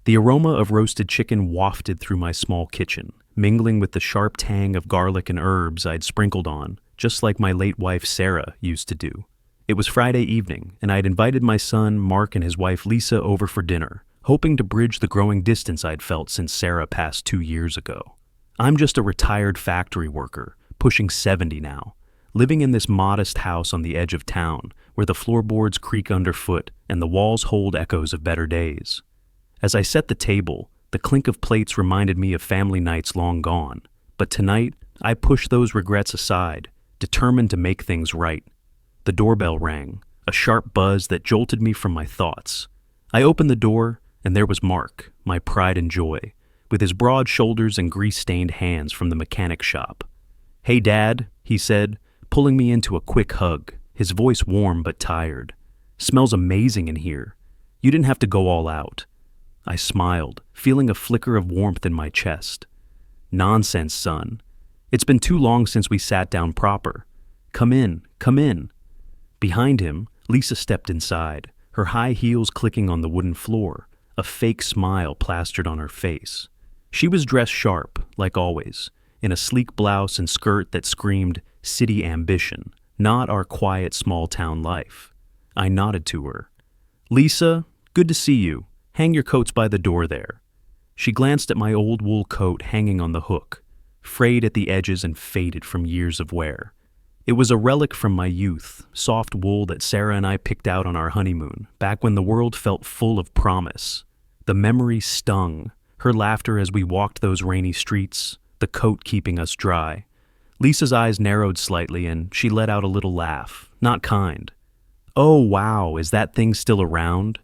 The aroma of roasted chicken wafted through my small kitchen, mingling with the sharp tang of garlic and herbs I'd sprinkled on, just like my late wife Sarah used to do. It was Friday evening, and I'd invited my son, Mark, and his wife Lisa over for dinner, hoping to bridge the growing distance I'd felt since Sarah passed 2 years ago. I'm just a retired factory worker, pushing 70 now, living in this modest house on the edge of town, where the floorboards creak underfoot and the walls hold echoes of better days. As I set the table, the clink of plates reminded me of family nights long gone, but tonight I pushed those regrets aside, determined to make things right. The doorbell rang, a sharp buzz that jolted me from my thoughts. I opened the door, and there was Mark, my pride and joy, with his broad shoulders and grease-stained hands from the mechanic shop. "Hey, Dad," he said, pulling me into a quick hug, his voice warm but tired. "Smells amazing in here. You didn't have to go all out." I smiled, feeling a flicker of warmth in my chest. "Nonsense, son. It's been too long since we sat down proper. Come in, come in." Behind him, Lisa stepped inside, her high heels clicking on the wooden floor, a fake smile plastered on her face. She was dressed sharp, like always, in a sleek blouse and skirt that screamed city ambition, not our quiet small-town life. I nodded to her. "Lisa, good to see you. Hang your coats by the door there." She glanced at my old wool coat hanging on the hook, frayed at the edges and faded from years of wear. It was a relic from my youth, soft wool that Sarah and I picked out on our honeymoon, back when the world felt full of promise. The memory stung, her laughter as we walked those rainy streets, the coat keeping us dry. Lisa's eyes narrowed slightly and she let out a little laugh, not kind. "Oh wow, is that thing still around?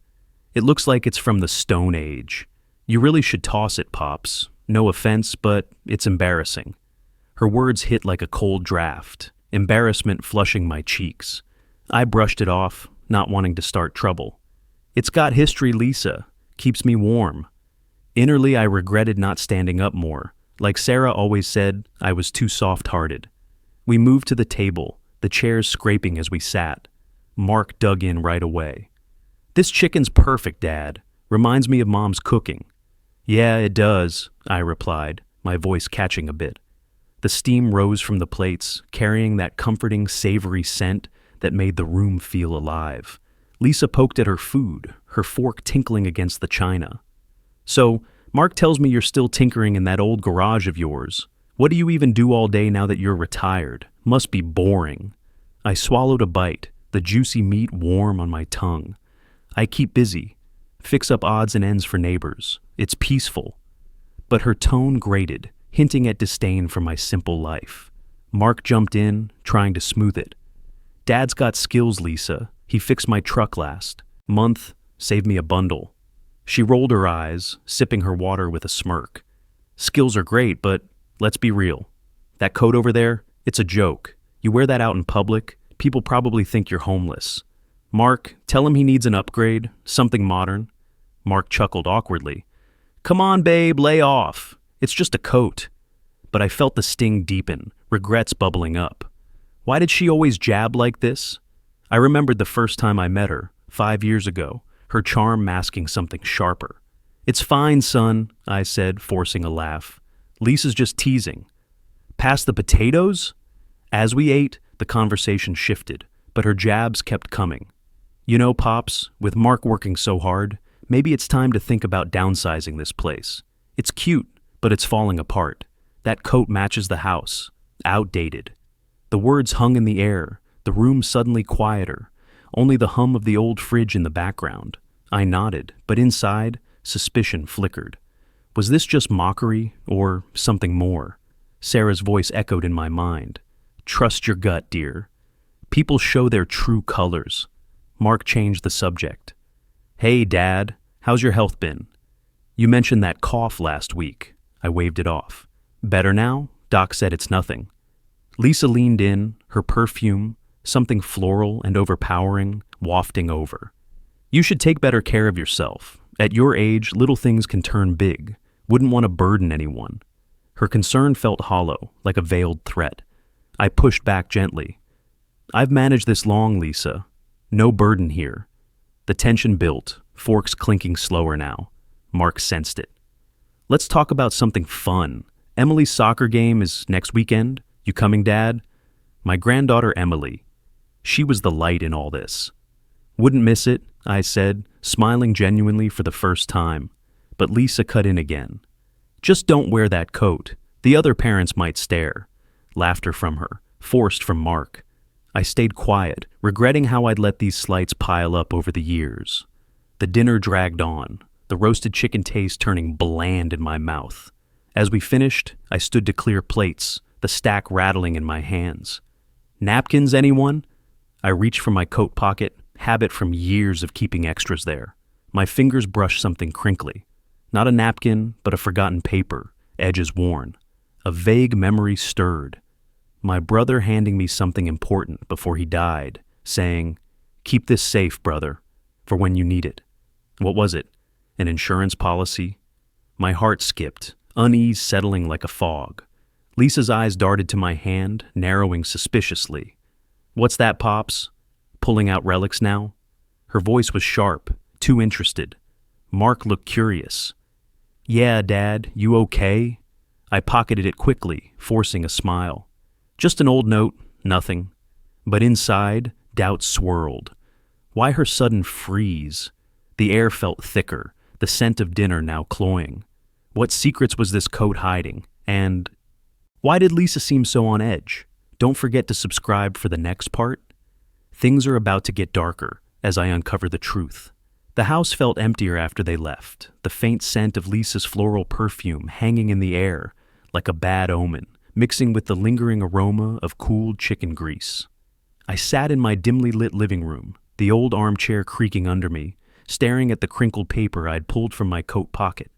It looks like it's from the Stone Age. You really should toss it, Pops. No offense, but it's embarrassing." Her words hit like a cold draft, embarrassment flushing my cheeks. I brushed it off, not wanting to start trouble. "It's got history, Lisa. Keeps me warm." Innerly, I regretted not standing up more. Like Sarah always said, I was too soft-hearted. We moved to the table, the chairs scraping as we sat. Mark dug in right away. "This chicken's perfect, Dad. Reminds me of Mom's cooking." "Yeah, it does," I replied, my voice catching a bit. The steam rose from the plates, carrying that comforting, savory scent that made the room feel alive. Lisa poked at her food, her fork tinkling against the china. "So, Mark tells me you're still tinkering in that old garage of yours. What do you even do all day now that you're retired? Must be boring." I swallowed a bite, the juicy meat warm on my tongue. "I keep busy. Fix up odds and ends for neighbors. It's peaceful." But her tone grated, hinting at disdain for my simple life. Mark jumped in, trying to smooth it. "Dad's got skills, Lisa. He fixed my truck last month, saved me a bundle." She rolled her eyes, sipping her water with a smirk. "Skills are great, but let's be real. That coat over there, it's a joke. You wear that out in public, people probably think you're homeless. Mark, tell him he needs an upgrade, something modern." Mark chuckled awkwardly. "Come on, babe, lay off. It's just a coat." But I felt the sting deepen, regrets bubbling up. Why did she always jab like this? I remembered the first time I met her, 5 years ago, her charm masking something sharper. "It's fine, son," I said, forcing a laugh. "Lisa's just teasing." "Pass the potatoes?" As we ate, the conversation shifted, but her jabs kept coming. "You know, Pops, with Mark working so hard, maybe it's time to think about downsizing this place. It's cute, but it's falling apart. That coat matches the house. Outdated." The words hung in the air, the room suddenly quieter, only the hum of the old fridge in the background. I nodded, but inside, suspicion flickered. Was this just mockery, or something more? Sarah's voice echoed in my mind. "Trust your gut, dear. People show their true colors." Mark changed the subject. "Hey, Dad, how's your health been? You mentioned that cough last week." I waved it off. "Better now?" Doc said it's nothing. Lisa leaned in, her perfume, something floral and overpowering, wafting over. "You should take better care of yourself. At your age, little things can turn big. Wouldn't want to burden anyone." Her concern felt hollow, like a veiled threat. I pushed back gently. "I've managed this long, Lisa. No burden here." The tension built, forks clinking slower now. Mark sensed it. Let's talk about something fun. Emily's soccer game is next weekend. You coming, Dad? My granddaughter Emily. She was the light in all this. Wouldn't miss it, I said, smiling genuinely for the first time. But Lisa cut in again. Just don't wear that coat. The other parents might stare. Laughter from her, forced from Mark. I stayed quiet, regretting how I'd let these slights pile up over the years. The dinner dragged on, the roasted chicken taste turning bland in my mouth. As we finished, I stood to clear plates, the stack rattling in my hands. Napkins, anyone? I reached for my coat pocket, habit from years of keeping extras there. My fingers brushed something crinkly. Not a napkin, but a forgotten paper, edges worn. A vague memory stirred. My brother handing me something important before he died, saying, "Keep this safe, brother, for when you need it." What was it? An insurance policy? My heart skipped, unease settling like a fog. Lisa's eyes darted to my hand, narrowing suspiciously. "What's that, Pops? Pulling out relics now?" Her voice was sharp, too interested. Mark looked curious. "Yeah, Dad, you okay?" I pocketed it quickly, forcing a smile. Just an old note, nothing. But inside, doubt swirled. Why her sudden freeze? The air felt thicker, the scent of dinner now cloying. What secrets was this coat hiding? And why did Lisa seem so on edge? Don't forget to subscribe for the next part. Things are about to get darker as I uncover the truth. The house felt emptier after they left, the faint scent of Lisa's floral perfume hanging in the air like a bad omen, mixing with the lingering aroma of cooled chicken grease. I sat in my dimly lit living room, the old armchair creaking under me, staring at the crinkled paper I'd pulled from my coat pocket.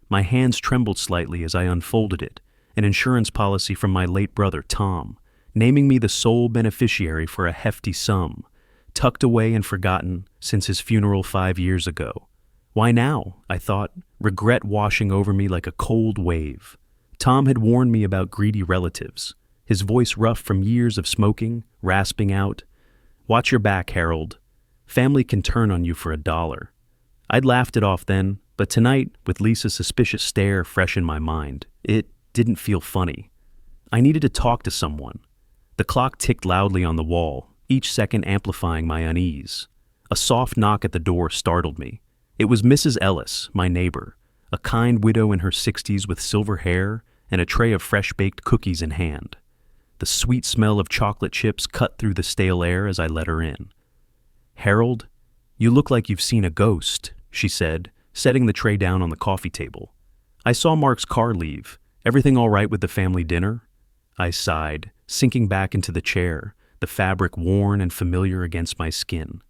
My hands trembled slightly as I unfolded it, an insurance policy from my late brother, Tom, naming me the sole beneficiary for a hefty sum, tucked away and forgotten since his funeral 5 years ago. Why now? I thought, regret washing over me like a cold wave. Tom had warned me about greedy relatives, his voice rough from years of smoking, rasping out, "Watch your back, Harold. Family can turn on you for $1." I'd laughed it off then, but tonight, with Lisa's suspicious stare fresh in my mind, it didn't feel funny. I needed to talk to someone. The clock ticked loudly on the wall, each second amplifying my unease. A soft knock at the door startled me. It was Mrs. Ellis, my neighbor, a kind widow in her 60s with silver hair and a tray of fresh-baked cookies in hand. The sweet smell of chocolate chips cut through the stale air as I let her in. "Harold, you look like you've seen a ghost," she said, setting the tray down on the coffee table. "I saw Mark's car leave. Everything all right with the family dinner?" I sighed, sinking back into the chair, the fabric worn and familiar against my skin.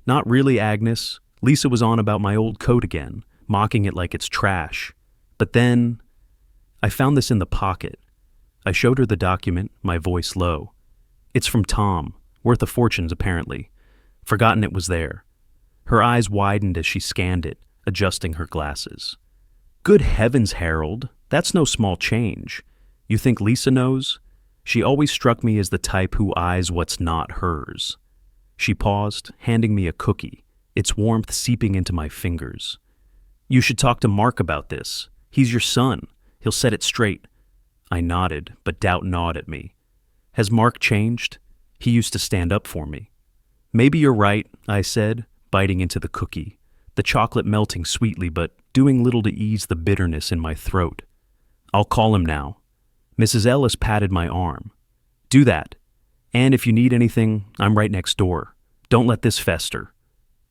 "Not really, Agnes. Lisa was on about my old coat again, mocking it like it's trash. But then I found this in the pocket." I showed her the document, my voice low. "It's from Tom, worth a fortune apparently. Forgotten it was there." Her eyes widened as she scanned it, adjusting her glasses. "Good heavens, Harold, that's no small change. You think Lisa knows? She always struck me as the type who eyes what's not hers." She paused, handing me a cookie, its warmth seeping into my fingers. "You should talk to Mark about this. He's your son. He'll set it straight." I nodded, but doubt gnawed at me. "Has Mark changed? He used to stand up for me." "Maybe you're right," I said, biting into the cookie, the chocolate melting sweetly but doing little to ease the bitterness in my throat. "I'll call him now." Mrs. Ellis patted my arm. "Do that. And if you need anything, I'm right next door. Don't let this fester."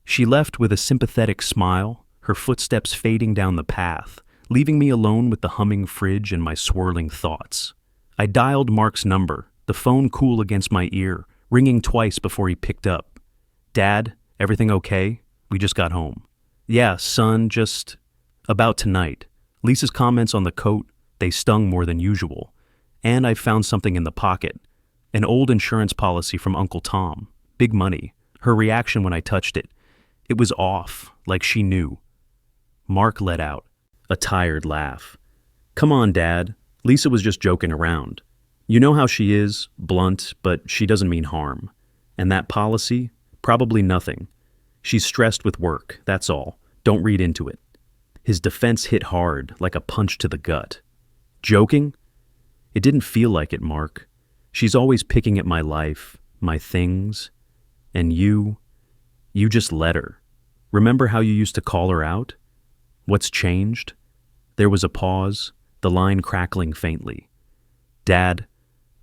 She left with a sympathetic smile, her footsteps fading down the path, leaving me alone with the humming fridge and my swirling thoughts. I dialed Mark's number, the phone cool against my ear, ringing twice before he picked up. "Dad, everything okay? We just got home." "Yeah, son, just about tonight." Lisa's comments on the coat, they stung more than usual. And I found something in the pocket, an old insurance policy from Uncle Tom. Big money. Her reaction when I touched it. It was off, like she knew. Mark let out a tired laugh. "Come on, Dad. Lisa was just joking around. You know how she is, blunt, but she doesn't mean harm. And that policy? Probably nothing. She's stressed with work, that's all. Don't read into it." His defense hit hard, like a punch to the gut. Joking? It didn't feel like it, Mark. She's always picking at my life, my things. And you just let her. Remember how you used to call her out? What's changed? There was a pause, the line crackling faintly. Dad,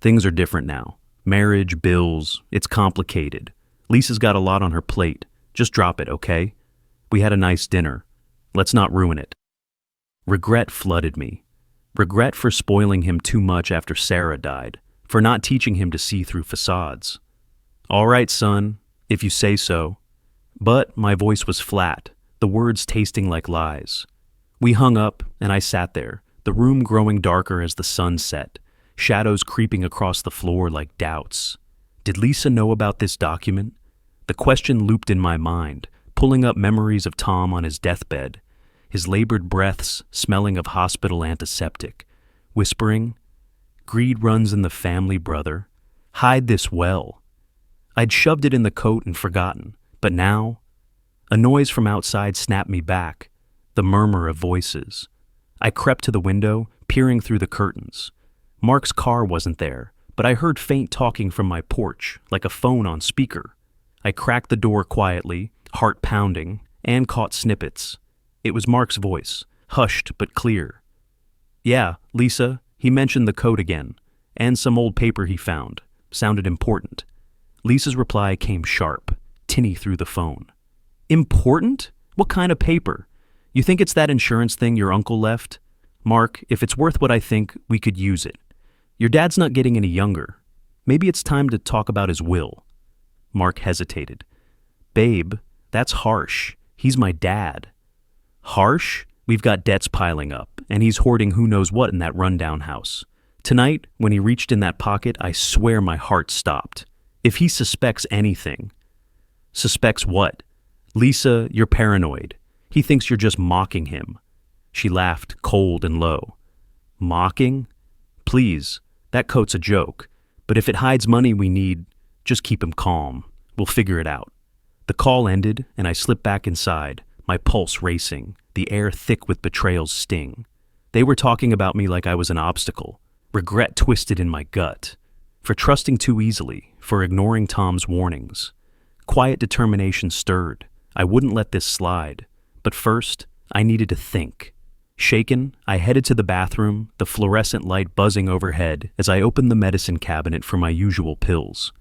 things are different now. Marriage, bills, it's complicated. Lisa's got a lot on her plate. Just drop it, okay? We had a nice dinner. Let's not ruin it. Regret flooded me. Regret for spoiling him too much after Sarah died, for not teaching him to see through facades. All right, son, if you say so. But my voice was flat, the words tasting like lies. We hung up, and I sat there, the room growing darker as the sun set, shadows creeping across the floor like doubts. Did Lisa know about this document? The question looped in my mind, pulling up memories of Tom on his deathbed, his labored breaths smelling of hospital antiseptic, whispering, "Greed runs in the family, brother. Hide this well." I'd shoved it in the coat and forgotten, but now, a noise from outside snapped me back, the murmur of voices. I crept to the window, peering through the curtains. Mark's car wasn't there, but I heard faint talking from my porch, like a phone on speaker. I cracked the door quietly, heart pounding, and caught snippets. It was Mark's voice, hushed but clear. "Yeah, Lisa, he mentioned the code again, and some old paper he found. Sounded important." Lisa's reply came sharp, tinny through the phone. "Important? What kind of paper? You think it's that insurance thing your uncle left? Mark, if it's worth what I think, we could use it. Your dad's not getting any younger. Maybe it's time to talk about his will." Mark hesitated. "Babe, that's harsh. He's my dad." "Harsh? We've got debts piling up, and he's hoarding who knows what in that rundown house. Tonight, when he reached in that pocket, I swear my heart stopped. If he suspects anything..." "Suspects what?" "Lisa, you're paranoid. He thinks you're just mocking him." She laughed, cold and low. "Mocking? Please, that coat's a joke. But if it hides money we need, just keep him calm. We'll figure it out." The call ended, and I slipped back inside, my pulse racing, the air thick with betrayal's sting. They were talking about me like I was an obstacle. Regret twisted in my gut. For trusting too easily, for ignoring Tom's warnings. Quiet determination stirred. I wouldn't let this slide. But first, I needed to think. Shaken, I headed to the bathroom, the fluorescent light buzzing overhead as I opened the medicine cabinet for my usual pills.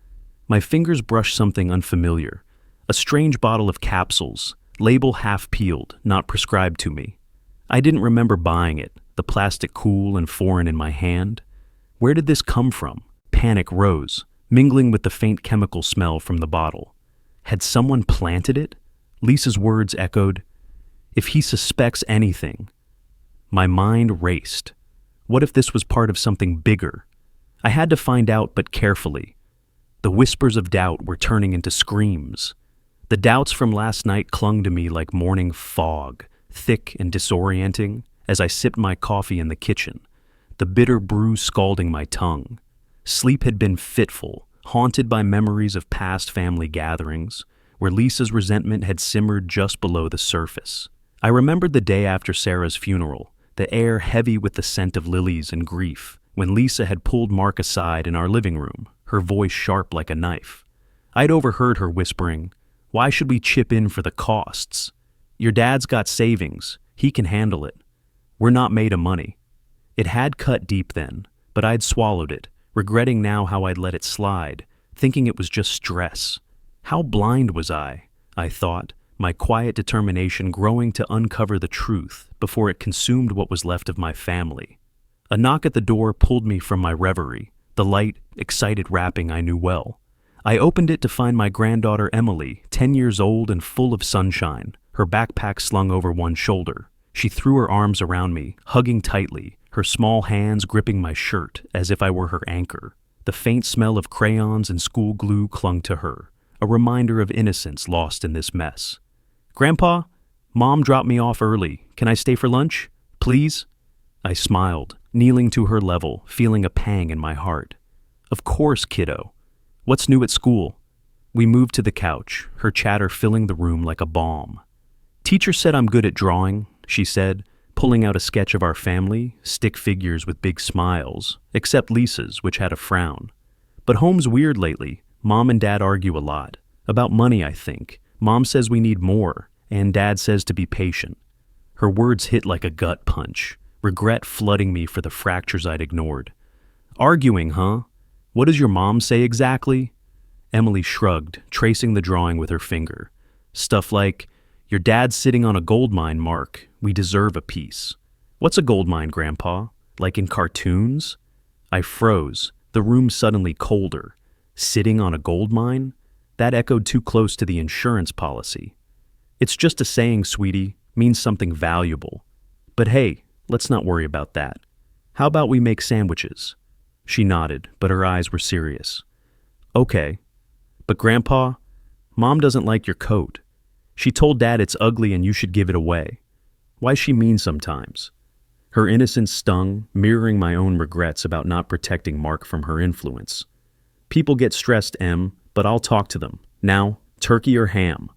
My fingers brushed something unfamiliar. A strange bottle of capsules, label half peeled, not prescribed to me. I didn't remember buying it, the plastic cool and foreign in my hand. Where did this come from? Panic rose, mingling with the faint chemical smell from the bottle. Had someone planted it? Lisa's words echoed, "If he suspects anything." My mind raced. What if this was part of something bigger? I had to find out, but carefully. The whispers of doubt were turning into screams. The doubts from last night clung to me like morning fog, thick and disorienting, as I sipped my coffee in the kitchen, the bitter brew scalding my tongue. Sleep had been fitful, haunted by memories of past family gatherings, where Lisa's resentment had simmered just below the surface. I remembered the day after Sarah's funeral, the air heavy with the scent of lilies and grief, when Lisa had pulled Mark aside in our living room, her voice sharp like a knife. I'd overheard her whispering, "Why should we chip in for the costs? Your dad's got savings. He can handle it. We're not made of money." It had cut deep then, but I'd swallowed it, regretting now how I'd let it slide, thinking it was just stress. How blind was I thought, my quiet determination growing to uncover the truth before it consumed what was left of my family. A knock at the door pulled me from my reverie, the light, excited rapping I knew well. I opened it to find my granddaughter Emily, 10 years old and full of sunshine, her backpack slung over one shoulder. She threw her arms around me, hugging tightly, her small hands gripping my shirt as if I were her anchor. The faint smell of crayons and school glue clung to her, a reminder of innocence lost in this mess. "Grandpa, Mom dropped me off early. Can I stay for lunch? Please?" I smiled, kneeling to her level, feeling a pang in my heart. "Of course, kiddo. What's new at school?" We moved to the couch, her chatter filling the room like a balm. "Teacher said I'm good at drawing. she said, pulling out a sketch of our family, stick figures with big smiles, except Lisa's, which had a frown. But home's weird lately. Mom and Dad argue a lot. About money, I think. Mom says we need more, and Dad says to be patient. Her words hit like a gut punch, regret flooding me for the fractures I'd ignored. Arguing, huh? What does your mom say exactly? Emily shrugged, tracing the drawing with her finger. Stuff like, your dad's sitting on a gold mine, Mark. We deserve a piece. What's a gold mine, Grandpa? Like in cartoons? I froze, the room suddenly colder. Sitting on a gold mine? That echoed too close to the insurance policy. It's just a saying, sweetie, means something valuable. But hey, let's not worry about that. How about we make sandwiches? She nodded, but her eyes were serious. Okay. But Grandpa, Mom doesn't like your coat. She told Dad it's ugly and you should give it away. Why's she mean sometimes? Her innocence stung, mirroring my own regrets about not protecting Mark from her influence. People get stressed, Em, but I'll talk to them. Now, turkey or ham?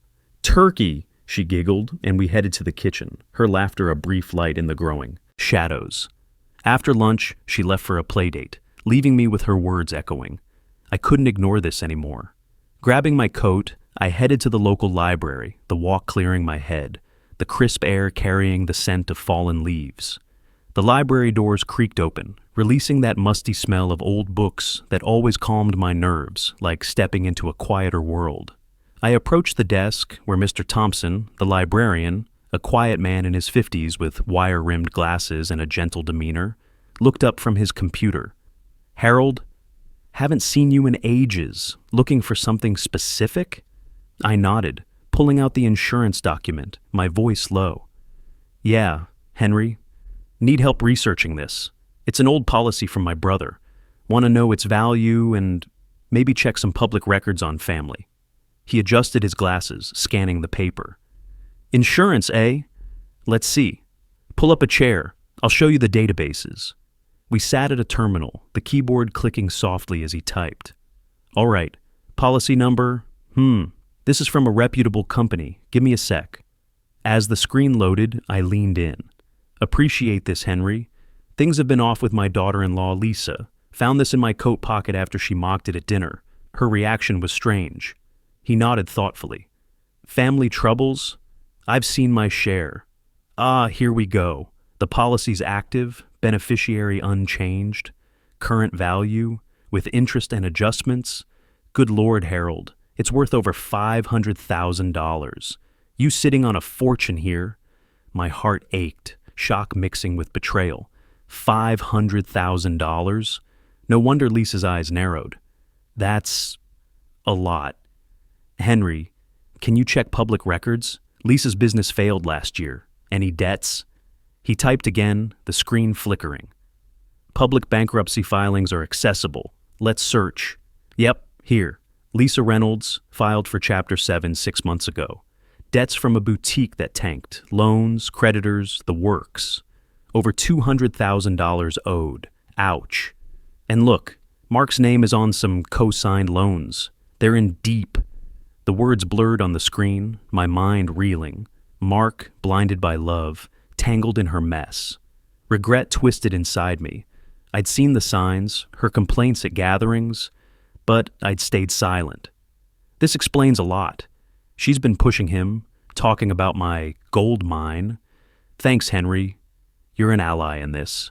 Turkey, she giggled, and we headed to the kitchen, her laughter a brief light in the growing shadows. After lunch, she left for a playdate, leaving me with her words echoing. I couldn't ignore this anymore. Grabbing my coat, I headed to the local library, the walk clearing my head, the crisp air carrying the scent of fallen leaves. The library doors creaked open, releasing that musty smell of old books that always calmed my nerves, like stepping into a quieter world. I approached the desk where Mr. Thompson, the librarian, a quiet man in his 50s with wire-rimmed glasses and a gentle demeanor, looked up from his computer. Harold, haven't seen you in ages. Looking for something specific? I nodded, pulling out the insurance document, my voice low. Yeah, Henry. Need help researching this. It's an old policy from my brother. Want to know its value and maybe check some public records on family. He adjusted his glasses, scanning the paper. Insurance, eh? Let's see. Pull up a chair. I'll show you the databases. We sat at a terminal, the keyboard clicking softly as he typed. All right, policy number, this is from a reputable company. Give me a sec. As the screen loaded, I leaned in. Appreciate this, Henry. Things have been off with my daughter-in-law, Lisa. Found this in my coat pocket after she mocked it at dinner. Her reaction was strange. He nodded thoughtfully. Family troubles? I've seen my share. Ah, here we go. The policy's active, beneficiary unchanged, current value, with interest and adjustments. Good Lord, Harold, it's worth over $500,000. You sitting on a fortune here. My heart ached, shock mixing with betrayal. $500,000? No wonder Lisa's eyes narrowed. That's a lot. Henry, can you check public records? Lisa's business failed last year. Any debts? He typed again, the screen flickering. Public bankruptcy filings are accessible. Let's search. Yep, here. Lisa Reynolds filed for Chapter 7 6 months ago. Debts from a boutique that tanked. Loans, creditors, the works. Over $200,000 owed. Ouch. And look, Mark's name is on some co-signed loans. They're in deep. The words blurred on the screen, my mind reeling. Mark, blinded by love, tangled in her mess. Regret twisted inside me. I'd seen the signs, her complaints at gatherings, but I'd stayed silent. This explains a lot. She's been pushing him, talking about my gold mine. Thanks, Henry. You're an ally in this.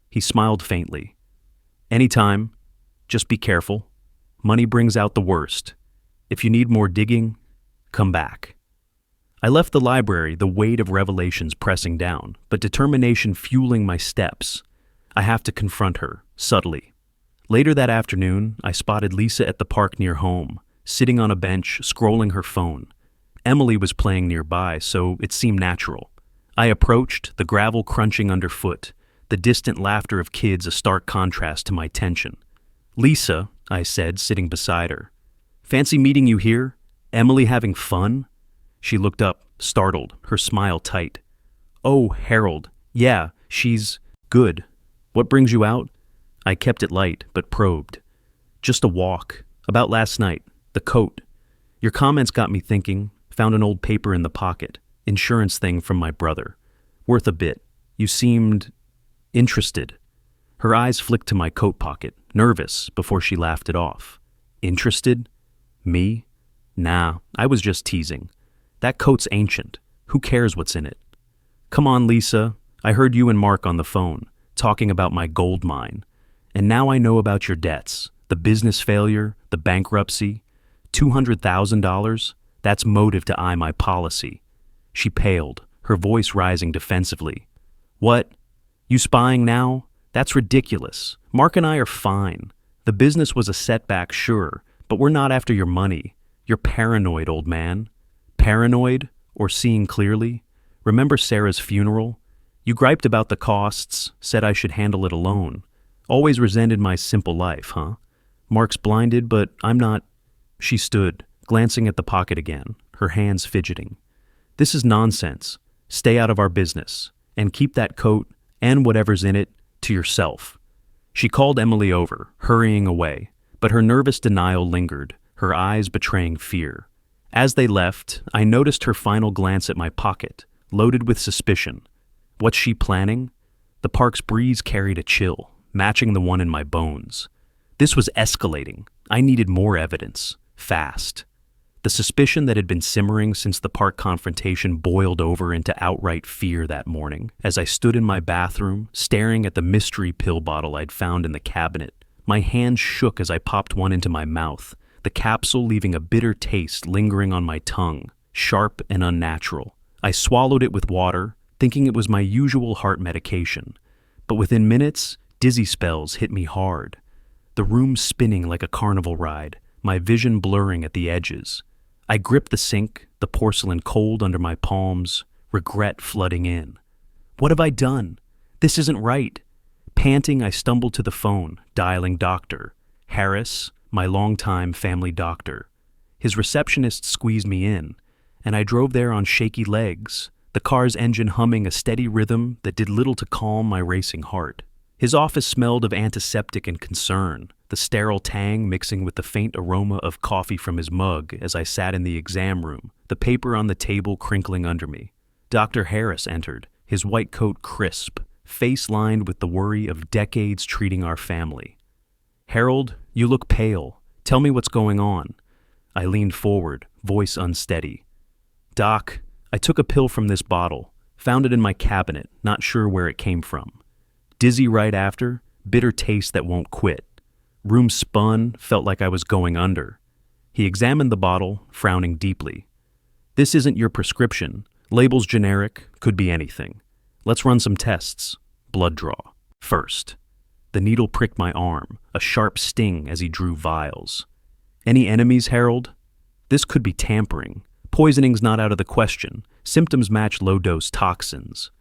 He smiled faintly. Anytime. Just be careful. Money brings out the worst. If you need more digging, come back. I left the library, the weight of revelations pressing down, but determination fueling my steps. I have to confront her, subtly. Later that afternoon, I spotted Lisa at the park near home, sitting on a bench, scrolling her phone. Emily was playing nearby, so it seemed natural. I approached, the gravel crunching underfoot, the distant laughter of kids a stark contrast to my tension. Lisa, I said, sitting beside her. Fancy meeting you here? Emily having fun? She looked up, startled, her smile tight. Oh, Harold. Yeah, she's good. What brings you out? I kept it light, but probed. Just a walk. About last night. The coat. Your comments got me thinking. Found an old paper in the pocket. Insurance thing from my brother. Worth a bit. You seemed interested. Her eyes flicked to my coat pocket, nervous, before she laughed it off. Interested? Me? Nah, I was just teasing. That coat's ancient. Who cares what's in it? Come on, Lisa. I heard you and Mark on the phone, talking about my gold mine. And now I know about your debts, the business failure, the bankruptcy. $200,000? That's motive to eye my policy. She paled, her voice rising defensively. What? You spying now? That's ridiculous. Mark and I are fine. The business was a setback, sure, but we're not after your money. You're paranoid, old man. Paranoid? Or seeing clearly? Remember Sarah's funeral? You griped about the costs, said I should handle it alone. Always resented my simple life, huh? Mark's blinded, but I'm not. She stood, glancing at the pocket again, her hands fidgeting. This is nonsense. Stay out of our business, and keep that coat, and whatever's in it, to yourself. She called Emily over, hurrying away, but her nervous denial lingered, her eyes betraying fear. As they left, I noticed her final glance at my pocket, loaded with suspicion. What's she planning? The park's breeze carried a chill, matching the one in my bones. This was escalating. I needed more evidence. Fast. The suspicion that had been simmering since the park confrontation boiled over into outright fear that morning as I stood in my bathroom, staring at the mystery pill bottle I'd found in the cabinet. My hands shook as I popped one into my mouth, the capsule leaving a bitter taste lingering on my tongue, sharp and unnatural. I swallowed it with water, thinking it was my usual heart medication. But within minutes, dizzy spells hit me hard. The room spinning like a carnival ride, my vision blurring at the edges. I gripped the sink, the porcelain cold under my palms, regret flooding in. What have I done? This isn't right. Panting, I stumbled to the phone, dialing Dr. Harris, my longtime family doctor. His receptionist squeezed me in, and I drove there on shaky legs, the car's engine humming a steady rhythm that did little to calm my racing heart. His office smelled of antiseptic and concern, the sterile tang mixing with the faint aroma of coffee from his mug as I sat in the exam room, the paper on the table crinkling under me. Dr. Harris entered, his white coat crisp, face lined with the worry of decades treating our family. Harold, you look pale. Tell me what's going on. I leaned forward, voice unsteady. Doc, I took a pill from this bottle, found it in my cabinet, not sure where it came from. Dizzy right after, bitter taste that won't quit. Room spun, felt like I was going under. He examined the bottle, frowning deeply. This isn't your prescription. Label's generic, could be anything. Let's run some tests. Blood draw. First. The needle pricked my arm, a sharp sting as he drew vials. Any enemies, Harold? This could be tampering. Poisoning's not out of the question. Symptoms match low-dose toxins.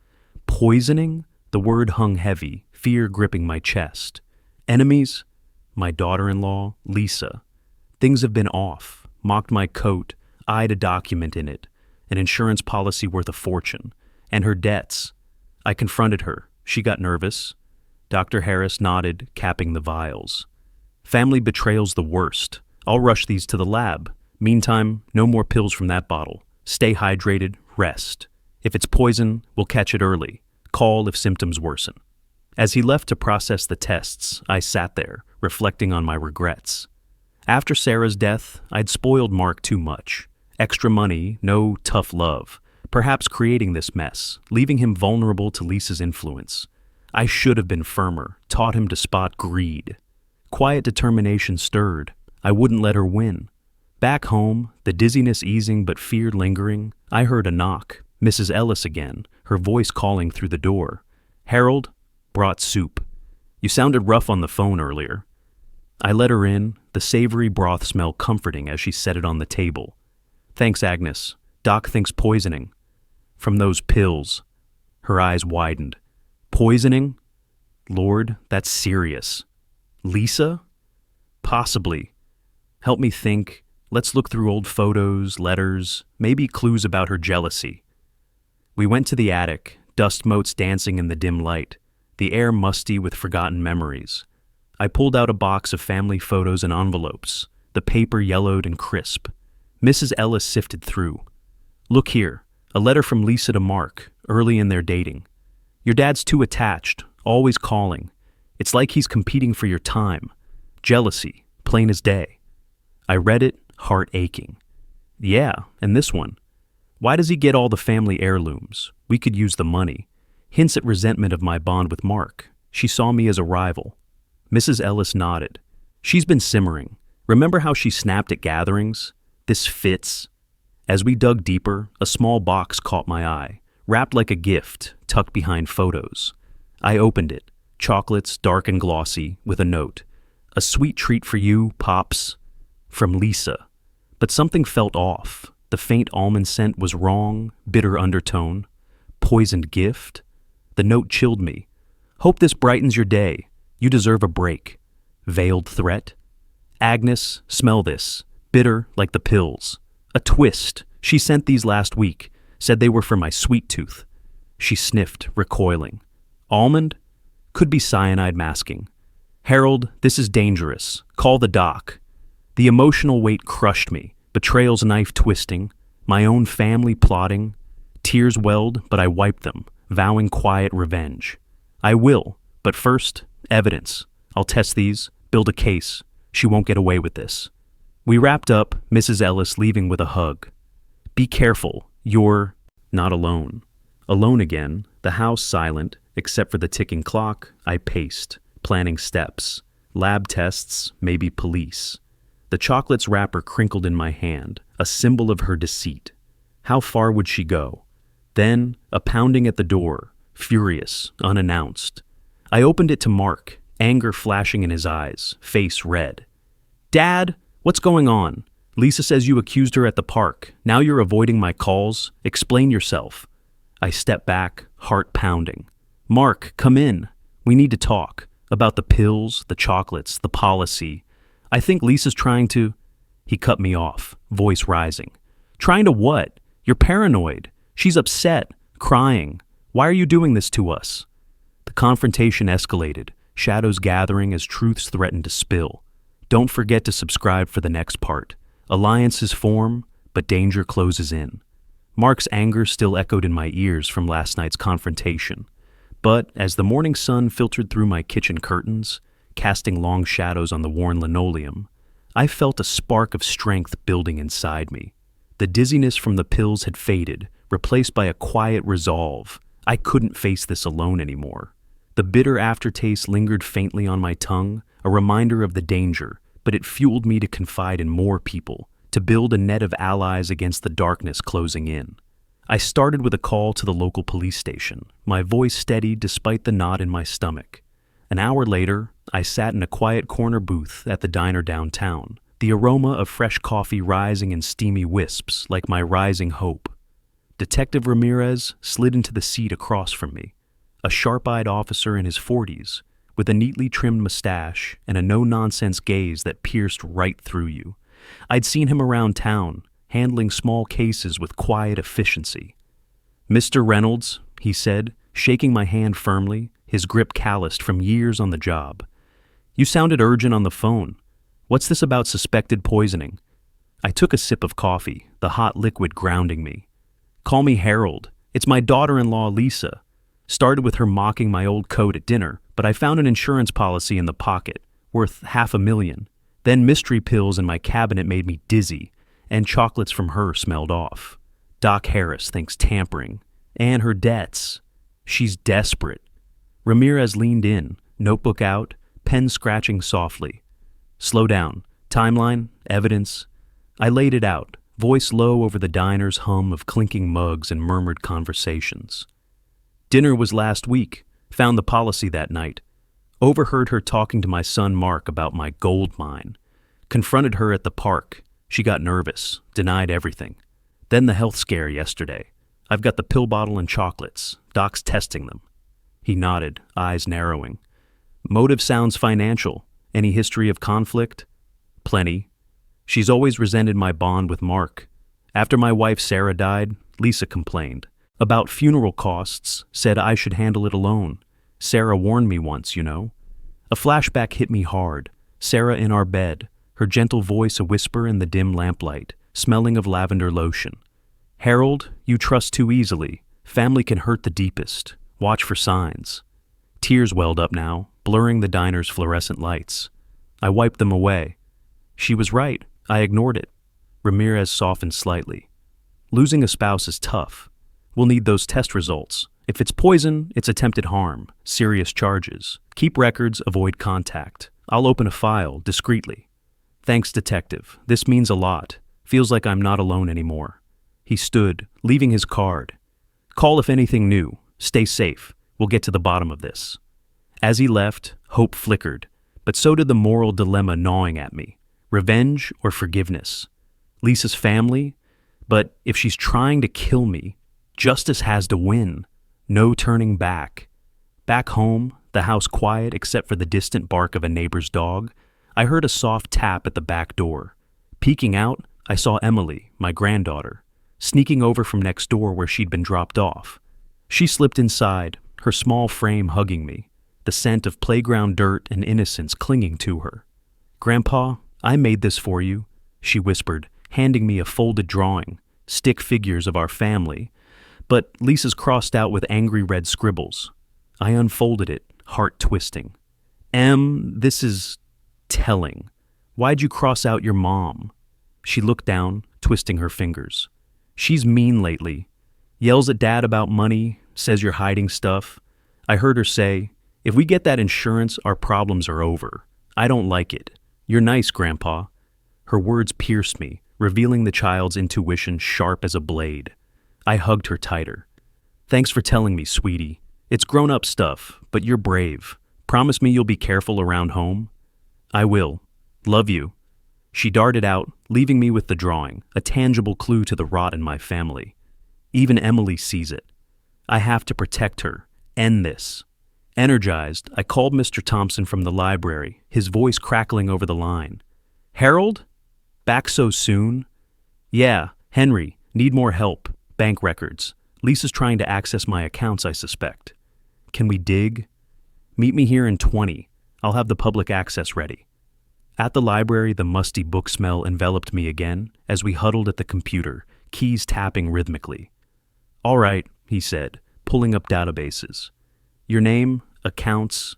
Poisoning? The word hung heavy, fear gripping my chest. Enemies? My daughter-in-law, Lisa. Things have been off. Mocked my coat, eyed a document in it, an insurance policy worth a fortune, and her debts. I confronted her. She got nervous. Dr. Harris nodded, capping the vials. Family betrayal's the worst. I'll rush these to the lab. Meantime, no more pills from that bottle. Stay hydrated, rest. If it's poison, we'll catch it early. Call if symptoms worsen. As he left to process the tests, I sat there, reflecting on my regrets. After Sarah's death, I'd spoiled Mark too much. Extra money, no tough love. Perhaps creating this mess, leaving him vulnerable to Lisa's influence. I should have been firmer, taught him to spot greed. Quiet determination stirred. I wouldn't let her win. Back home, the dizziness easing but fear lingering, I heard a knock. Mrs. Ellis again, her voice calling through the door. Harold? Brought soup. You sounded rough on the phone earlier. I let her in, the savory broth smell comforting as she set it on the table. Thanks, Agnes. Doc thinks poisoning. From those pills. Her eyes widened. Poisoning? Lord, that's serious. Lisa? Possibly. Help me think. Let's look through old photos, letters, maybe clues about her jealousy. We went to the attic, dust motes dancing in the dim light, the air musty with forgotten memories. I pulled out a box of family photos and envelopes, the paper yellowed and crisp. Mrs. Ellis sifted through. Look here, a letter from Lisa to Mark, early in their dating. Your dad's too attached, always calling. It's like he's competing for your time. Jealousy, plain as day. I read it, heart aching. Yeah, and this one. Why does he get all the family heirlooms? We could use the money. Hints at resentment of my bond with Mark. She saw me as a rival. Mrs. Ellis nodded. She's been simmering. Remember how she snapped at gatherings? This fits. As we dug deeper, a small box caught my eye, wrapped like a gift, tucked behind photos. I opened it. Chocolates, dark and glossy, with a note. A sweet treat for you, Pops. From Lisa. But something felt off. The faint almond scent was wrong, bitter undertone. Poisoned gift? The note chilled me. Hope this brightens your day. You deserve a break. Veiled threat? Agnes, smell this. Bitter like the pills. A twist. She sent these last week. Said they were for my sweet tooth. She sniffed, recoiling. Almond? Could be cyanide masking. Harold, this is dangerous. Call the doc. The emotional weight crushed me. Betrayal's knife twisting. My own family plotting. Tears welled, but I wiped them, vowing quiet revenge. I will, but first, evidence. I'll test these, build a case. She won't get away with this. We wrapped up, Mrs. Ellis leaving with a hug. Be careful, you're not alone. Alone again, the house silent, except for the ticking clock. I paced, planning steps. Lab tests, maybe police. The chocolate's wrapper crinkled in my hand, a symbol of her deceit. How far would she go? Then, a pounding at the door, furious, unannounced. I opened it to Mark, anger flashing in his eyes, face red. Dad, what's going on? Lisa says you accused her at the park. Now you're avoiding my calls. Explain yourself. I stepped back, heart pounding. Mark, come in. We need to talk. About the pills, the chocolates, the policy. I think Lisa's trying to... He cut me off, voice rising. Trying to what? You're paranoid. She's upset, crying. Why are you doing this to us? The confrontation escalated, shadows gathering as truths threatened to spill. Don't forget to subscribe for the next part. Alliances form, but danger closes in. Mark's anger still echoed in my ears from last night's confrontation. But as the morning sun filtered through my kitchen curtains, casting long shadows on the worn linoleum, I felt a spark of strength building inside me. The dizziness from the pills had faded, replaced by a quiet resolve. I couldn't face this alone anymore. The bitter aftertaste lingered faintly on my tongue, a reminder of the danger, but it fueled me to confide in more people, to build a net of allies against the darkness closing in. I started with a call to the local police station, my voice steady despite the knot in my stomach. An hour later, I sat in a quiet corner booth at the diner downtown, the aroma of fresh coffee rising in steamy wisps like my rising hope. Detective Ramirez slid into the seat across from me, a sharp-eyed officer in his 40s, with a neatly trimmed mustache and a no-nonsense gaze that pierced right through you. I'd seen him around town, handling small cases with quiet efficiency. Mr. Reynolds, he said, shaking my hand firmly, his grip calloused from years on the job. You sounded urgent on the phone. What's this about suspected poisoning? I took a sip of coffee, the hot liquid grounding me. Call me Harold. It's my daughter-in-law, Lisa. Started with her mocking my old coat at dinner, but I found an insurance policy in the pocket, worth $500,000. Then mystery pills in my cabinet made me dizzy, and chocolates from her smelled off. Doc Harris thinks tampering. And her debts. She's desperate. Ramirez leaned in, notebook out, pen scratching softly. Slow down. Timeline, evidence. I laid it out, voice low over the diner's hum of clinking mugs and murmured conversations. Dinner was last week. Found the policy that night. Overheard her talking to my son Mark about my gold mine. Confronted her at the park. She got nervous, denied everything. Then the health scare yesterday. I've got the pill bottle and chocolates. Doc's testing them. He nodded, eyes narrowing. Motive sounds financial. Any history of conflict? Plenty. She's always resented my bond with Mark. After my wife Sarah died, Lisa complained. About funeral costs, said I should handle it alone. Sarah warned me once, you know. A flashback hit me hard. Sarah in our bed, her gentle voice a whisper in the dim lamplight, smelling of lavender lotion. Harold, you trust too easily. Family can hurt the deepest. Watch for signs. Tears welled up now, blurring the diner's fluorescent lights. I wiped them away. She was right. I ignored it. Ramirez softened slightly. Losing a spouse is tough. We'll need those test results. If it's poison, it's attempted harm, serious charges. Keep records, avoid contact. I'll open a file, discreetly. Thanks, detective. This means a lot. Feels like I'm not alone anymore. He stood, leaving his card. Call if anything new. Stay safe. We'll get to the bottom of this. As he left, hope flickered, but so did the moral dilemma gnawing at me. Revenge or forgiveness? Lisa's family? But if she's trying to kill me, justice has to win. No turning back. Back home, the house quiet except for the distant bark of a neighbor's dog, I heard a soft tap at the back door. Peeking out, I saw Emily, my granddaughter, sneaking over from next door where she'd been dropped off. She slipped inside, her small frame hugging me, the scent of playground dirt and innocence clinging to her. "Grandpa, I made this for you," she whispered, handing me a folded drawing, stick figures of our family, but Lisa's crossed out with angry red scribbles. I unfolded it, heart twisting. This is telling. Why'd you cross out your mom?" She looked down, twisting her fingers. "She's mean lately. Yells at Dad about money, says you're hiding stuff. I heard her say, 'If we get that insurance, our problems are over.' I don't like it. You're nice, Grandpa." Her words pierced me, revealing the child's intuition sharp as a blade. I hugged her tighter. "Thanks for telling me, sweetie. It's grown-up stuff, but you're brave. Promise me you'll be careful around home?" "I will. Love you." She darted out, leaving me with the drawing, a tangible clue to the rot in my family. Even Emily sees it. I have to protect her. End this. Energized, I called Mr. Thompson from the library, his voice crackling over the line. "Harold? Back so soon?" "Yeah, Henry. Need more help. Bank records. Lisa's trying to access my accounts, I suspect." "Can we dig?" "Meet me here in 20. I'll have the public access ready." At the library, the musty book smell enveloped me again as we huddled at the computer, keys tapping rhythmically. "All right," he said, pulling up databases. "Your name, accounts,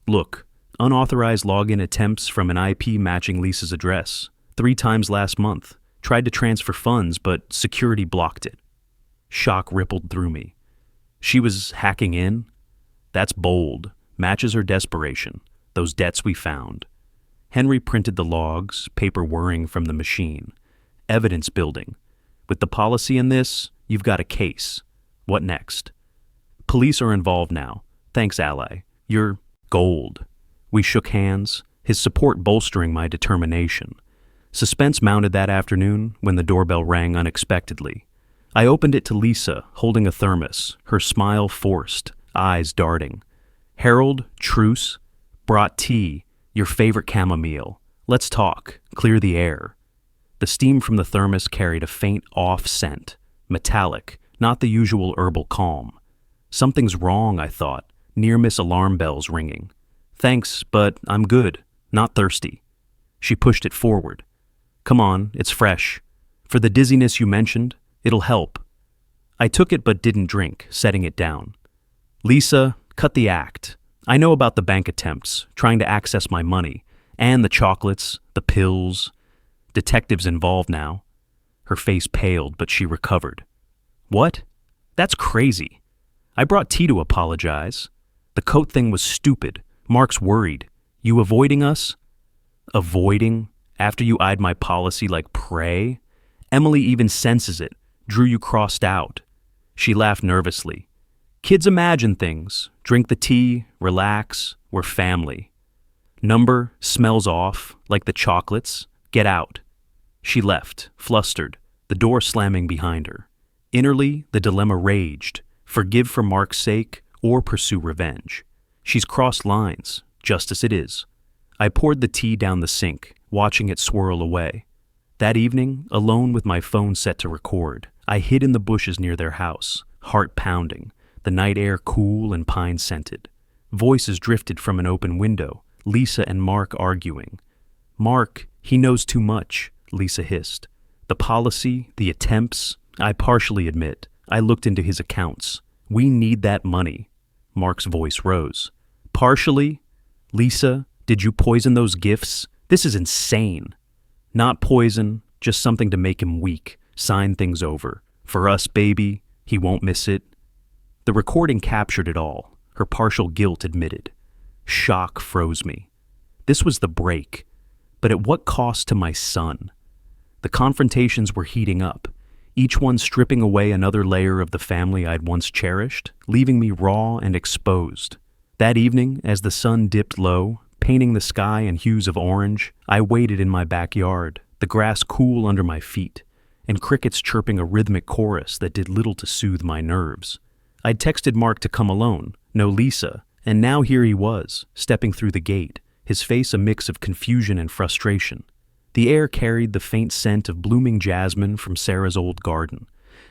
Look, unauthorized login attempts from an IP matching Lisa's address. 3 times last month. Tried to transfer funds, but security blocked it." Shock rippled through me. She was hacking in? That's bold. Matches her desperation. Those debts we found. Henry printed the logs, paper whirring from the machine. Evidence building. With the policy in this, you've got a case. What next? "Police are involved now. Thanks, ally. You're gold." We shook hands, his support bolstering my determination. Suspense mounted that afternoon when the doorbell rang unexpectedly. I opened it to Lisa, holding a thermos, her smile forced, eyes darting. "Harold, truce. Brought tea, your favorite chamomile. Let's talk, clear the air." The steam from the thermos carried a faint off scent, metallic, not the usual herbal calm. Something's wrong, I thought, near-miss alarm bells ringing. "Thanks, but I'm good, not thirsty." She pushed it forward. "Come on, it's fresh. For the dizziness you mentioned, it'll help." I took it but didn't drink, setting it down. "Lisa, cut the act. I know about the bank attempts, trying to access my money, and the chocolates, the pills. Detectives involved now." Her face paled, but she recovered. "What? That's crazy. I brought tea to apologize. The coat thing was stupid. Mark's worried. You avoiding us?" "Avoiding? After you eyed my policy like prey? Emily even senses it. Drew you crossed out." She laughed nervously. "Kids imagine things. Drink the tea, relax. We're family." "Number smells off, like the chocolates. Get out." She left, flustered, the door slamming behind her. Innerly, the dilemma raged. Forgive for Mark's sake or pursue revenge. She's crossed lines, just as it is. I poured the tea down the sink, watching it swirl away. That evening, alone with my phone set to record, I hid in the bushes near their house, heart pounding, the night air cool and pine-scented. Voices drifted from an open window, Lisa and Mark arguing. "Mark, he knows too much," Lisa hissed. "The policy, the attempts, I partially admit, I looked into his accounts. We need that money. Mark's voice rose. Partially? Lisa, did you poison those gifts? This is insane. Not poison, just something to make him weak. Sign things over. For us, baby, he won't miss it. The recording captured it all, her partial guilt admitted. Shock froze me. This was the break, but at what cost to my son? The confrontations were heating up, each one stripping away another layer of the family I'd once cherished, leaving me raw and exposed. That evening, as the sun dipped low, painting the sky in hues of orange, I waited in my backyard, the grass cool under my feet, and crickets chirping a rhythmic chorus that did little to soothe my nerves. I'd texted Mark to come alone, no Lisa, and now here he was, stepping through the gate, his face a mix of confusion and frustration. The air carried the faint scent of blooming jasmine from Sarah's old garden,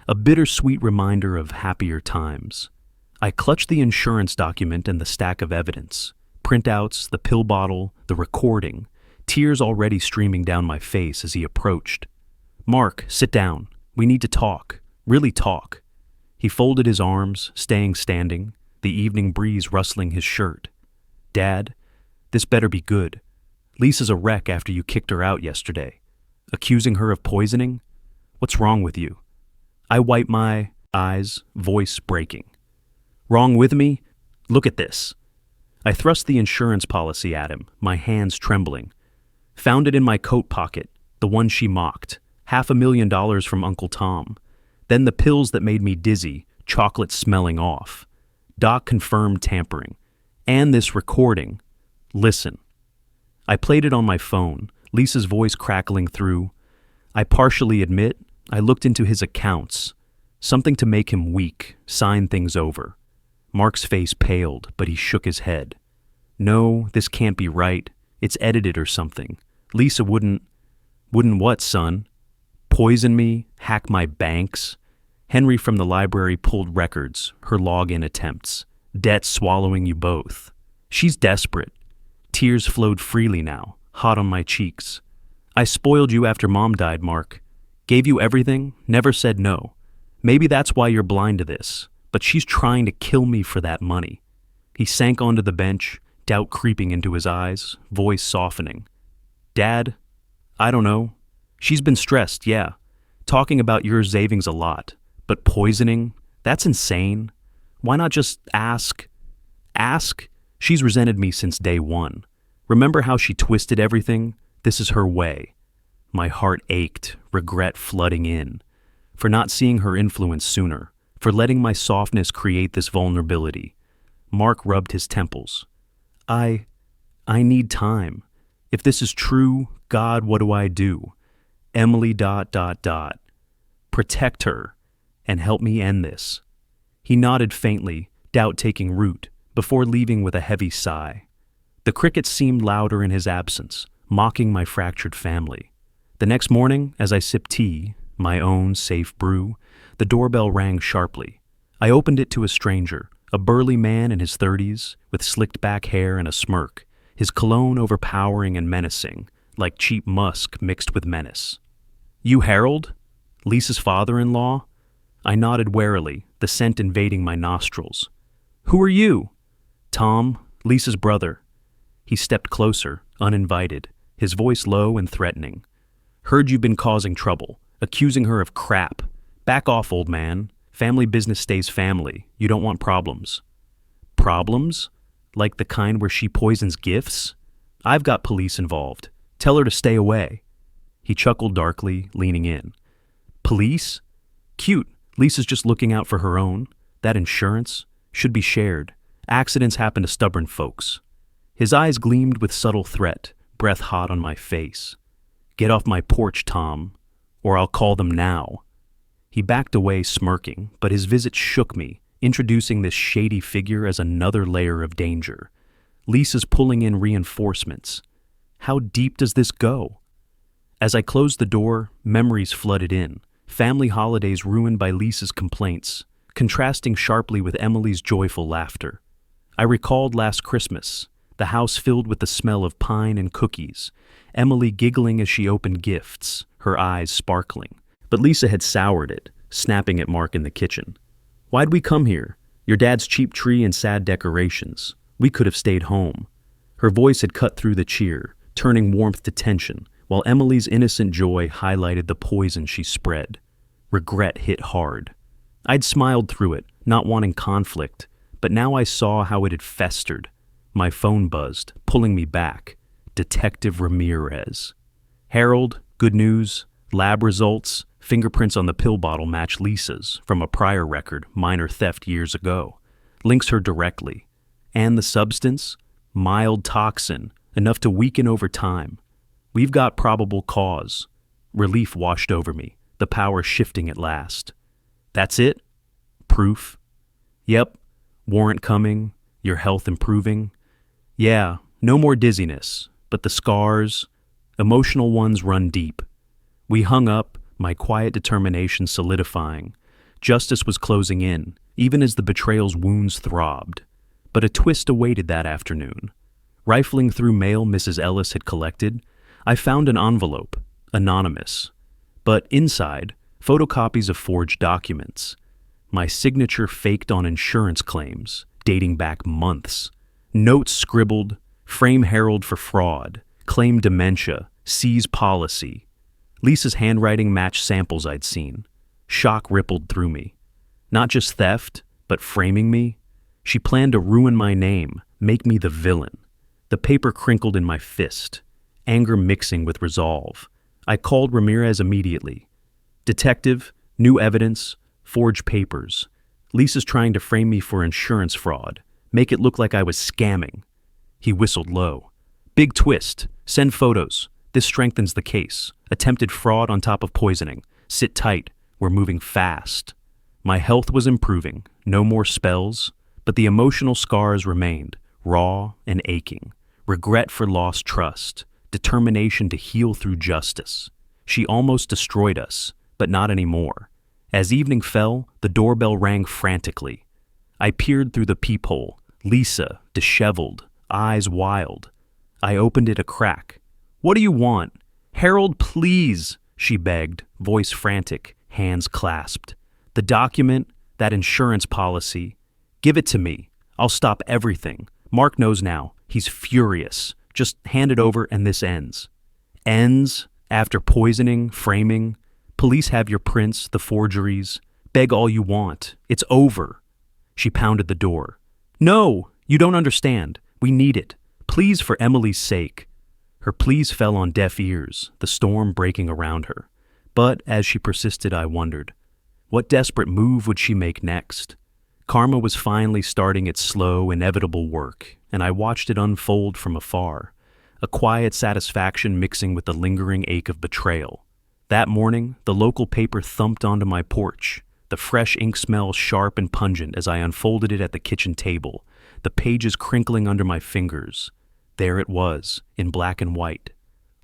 a bittersweet reminder of happier times. I clutched the insurance document and the stack of evidence, printouts, the pill bottle, the recording, tears already streaming down my face as he approached. Mark, sit down. We need to talk. Really talk. He folded his arms, staying standing, the evening breeze rustling his shirt. Dad, this better be good. Lisa's a wreck after you kicked her out yesterday. Accusing her of poisoning? What's wrong with you? I wiped my eyes, voice breaking. Wrong with me? Look at this. I thrust the insurance policy at him, my hands trembling. Found it in my coat pocket, the one she mocked. $500,000 from Uncle Tom. Then the pills that made me dizzy, chocolate smelling off. Doc confirmed tampering. And this recording. Listen. I played it on my phone, Lisa's voice crackling through. I partially admit, I looked into his accounts. Something to make him weak, sign things over. Mark's face paled, but he shook his head. No, this can't be right. It's edited or something. Lisa wouldn't what, son? Poison me? Hack my banks? Henry from the library pulled records, her login attempts. Debt swallowing you both. She's desperate. Tears flowed freely now, hot on my cheeks. I spoiled you after Mom died, Mark. Gave you everything, never said no. Maybe that's why you're blind to this, but she's trying to kill me for that money. He sank onto the bench, doubt creeping into his eyes, voice softening. Dad, I don't know. She's been stressed, yeah. Talking about your savings a lot. But poisoning? That's insane. Why not just ask? Ask? She's resented me since day one. Remember how she twisted everything? This is her way. My heart ached, regret flooding in. For not seeing her influence sooner. For letting my softness create this vulnerability. Mark rubbed his temples. I need time. If this is true, God, what do I do? Emily ... Protect her, and help me end this. He nodded faintly, doubt taking root, before leaving with a heavy sigh. The crickets seemed louder in his absence, mocking my fractured family. The next morning, as I sipped tea, my own safe brew, the doorbell rang sharply. I opened it to a stranger, a burly man in his 30s, with slicked back hair and a smirk, his cologne overpowering and menacing, like cheap musk mixed with menace. You Harold? Lisa's father-in-law? I nodded warily, the scent invading my nostrils. Who are you? Tom, Lisa's brother. He stepped closer, uninvited, his voice low and threatening. Heard you've been causing trouble, accusing her of crap. Back off, old man. Family business stays family. You don't want problems. Problems? Like the kind where she poisons gifts? I've got police involved. Tell her to stay away. He chuckled darkly, leaning in. Police? Cute. Lisa's just looking out for her own. That insurance should be shared. Accidents happen to stubborn folks. His eyes gleamed with subtle threat, breath hot on my face. Get off my porch, Tom, or I'll call them now. He backed away, smirking, but his visit shook me, introducing this shady figure as another layer of danger. Lisa's pulling in reinforcements. How deep does this go? As I closed the door, memories flooded in, family holidays ruined by Lisa's complaints, contrasting sharply with Emily's joyful laughter. I recalled last Christmas, the house filled with the smell of pine and cookies, Emily giggling as she opened gifts, her eyes sparkling. But Lisa had soured it, snapping at Mark in the kitchen. "Why'd we come here? Your dad's cheap tree and sad decorations. We could have stayed home." Her voice had cut through the cheer, turning warmth to tension, while Emily's innocent joy highlighted the poison she spread. Regret hit hard. I'd smiled through it, not wanting conflict, but now I saw how it had festered. My phone buzzed, pulling me back. Detective Ramirez. "Harold, good news. Lab results. Fingerprints on the pill bottle match Lisa's from a prior record, minor theft years ago. Links her directly. And the substance? Mild toxin, enough to weaken over time. We've got probable cause." Relief washed over me, the power shifting at last. "That's it? Proof?" "Yep. Warrant coming. Your health improving." "Yeah, no more dizziness, but the scars, emotional ones run deep." We hung up, my quiet determination solidifying. Justice was closing in, even as the betrayal's wounds throbbed. But a twist awaited that afternoon. Rifling through mail Mrs. Ellis had collected, I found an envelope, anonymous. But inside, photocopies of forged documents. My signature faked on insurance claims, dating back months. Notes scribbled, frame Harold for fraud, claim dementia, seize policy. Lisa's handwriting matched samples I'd seen. Shock rippled through me. Not just theft, but framing me. She planned to ruin my name, make me the villain. The paper crinkled in my fist, anger mixing with resolve. I called Ramirez immediately. "Detective, new evidence, forged papers. Lisa's trying to frame me for insurance fraud, make it look like I was scamming." He whistled low. "Big twist. Send photos. This strengthens the case. Attempted fraud on top of poisoning. Sit tight. We're moving fast." My health was improving, no more spells, but the emotional scars remained, raw and aching. Regret for lost trust, determination to heal through justice. She almost destroyed us, but not anymore. As evening fell, the doorbell rang frantically. I peered through the peephole, Lisa, disheveled, eyes wild. I opened it a crack. "What do you want?" "Harold, please," she begged, voice frantic, hands clasped. "The document, that insurance policy. Give it to me. I'll stop everything. Mark knows now. He's furious. Just hand it over and this ends." "Ends? After poisoning, framing? Police have your prints, the forgeries. Beg all you want. It's over." She pounded the door. "No, you don't understand. We need it. Please, for Emily's sake." Her pleas fell on deaf ears, the storm breaking around her. But as she persisted, I wondered, what desperate move would she make next? Karma was finally starting its slow, inevitable work, and I watched it unfold from afar, a quiet satisfaction mixing with the lingering ache of betrayal. That morning, the local paper thumped onto my porch, the fresh ink smell sharp and pungent as I unfolded it at the kitchen table, the pages crinkling under my fingers. There it was, in black and white.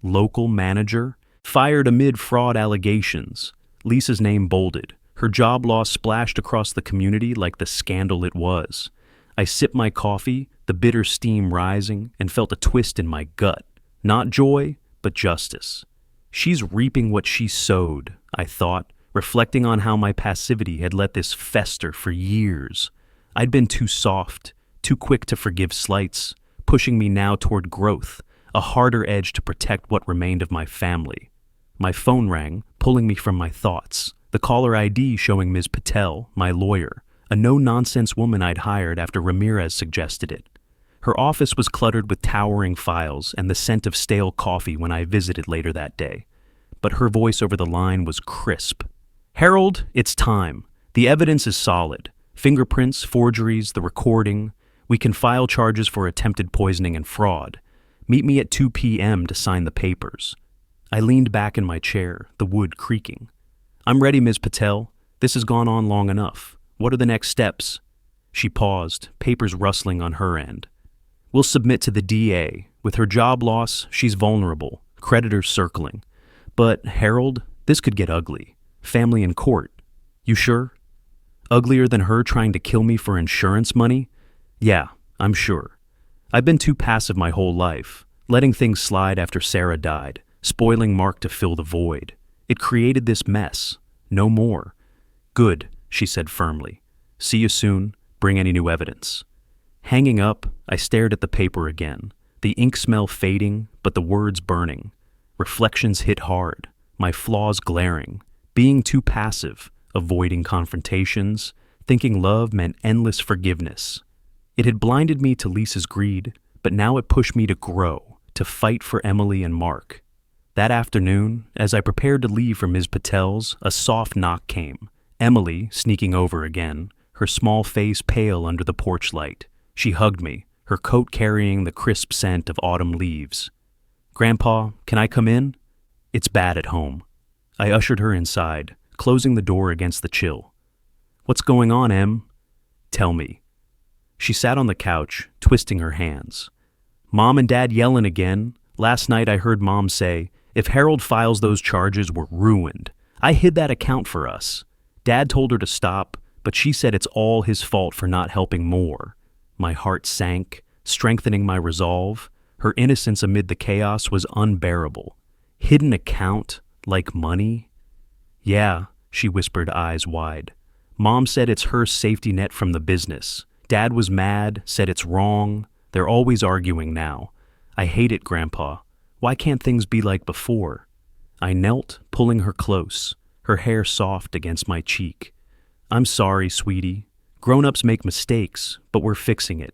Local manager? Fired amid fraud allegations. Lisa's name bolded. Her job loss splashed across the community like the scandal it was. I sipped my coffee, the bitter steam rising, and felt a twist in my gut. Not joy, but justice. She's reaping what she sowed, I thought, reflecting on how my passivity had let this fester for years. I'd been too soft, too quick to forgive slights, pushing me now toward growth, a harder edge to protect what remained of my family. My phone rang, pulling me from my thoughts, the caller ID showing Ms. Patel, my lawyer, a no-nonsense woman I'd hired after Ramirez suggested it. Her office was cluttered with towering files and the scent of stale coffee when I visited later that day. But her voice over the line was crisp. "Harold, it's time. The evidence is solid. Fingerprints, forgeries, the recording. We can file charges for attempted poisoning and fraud. Meet me at 2 p.m. to sign the papers." I leaned back in my chair, the wood creaking. "I'm ready, Ms. Patel. This has gone on long enough. What are the next steps?" She paused, papers rustling on her end. "We'll submit to the DA. With her job loss, she's vulnerable, creditors circling. But, Harold, this could get ugly. Family in court. You sure? Uglier than her trying to kill me for insurance money? Yeah, I'm sure. I've been too passive my whole life, letting things slide after Sarah died, spoiling Mark to fill the void. It created this mess. No more. Good, she said firmly. See you soon. Bring any new evidence. Hanging up, I stared at the paper again, the ink smell fading, but the words burning. Reflections hit hard, my flaws glaring, being too passive, avoiding confrontations, thinking love meant endless forgiveness. It had blinded me to Lisa's greed, but now it pushed me to grow, to fight for Emily and Mark. That afternoon, as I prepared to leave for Ms. Patel's, a soft knock came. Emily, sneaking over again, her small face pale under the porch light. She hugged me, her coat carrying the crisp scent of autumn leaves. "Grandpa, can I come in?" "It's bad at home." I ushered her inside, closing the door against the chill. "What's going on, Em?" "Tell me." She sat on the couch, twisting her hands. "Mom and Dad yelling again. Last night I heard Mom say, if Harold files those charges, we're ruined. I hid that account for us. Dad told her to stop, but she said it's all his fault for not helping more." My heart sank, strengthening my resolve. Her innocence amid the chaos was unbearable. Hidden account, like money? "Yeah," she whispered, eyes wide. "Mom said it's her safety net from the business. Dad was mad, said it's wrong. They're always arguing now. I hate it, Grandpa. Why can't things be like before?" I knelt, pulling her close, her hair soft against my cheek. "I'm sorry, sweetie. Grown-ups make mistakes, but we're fixing it.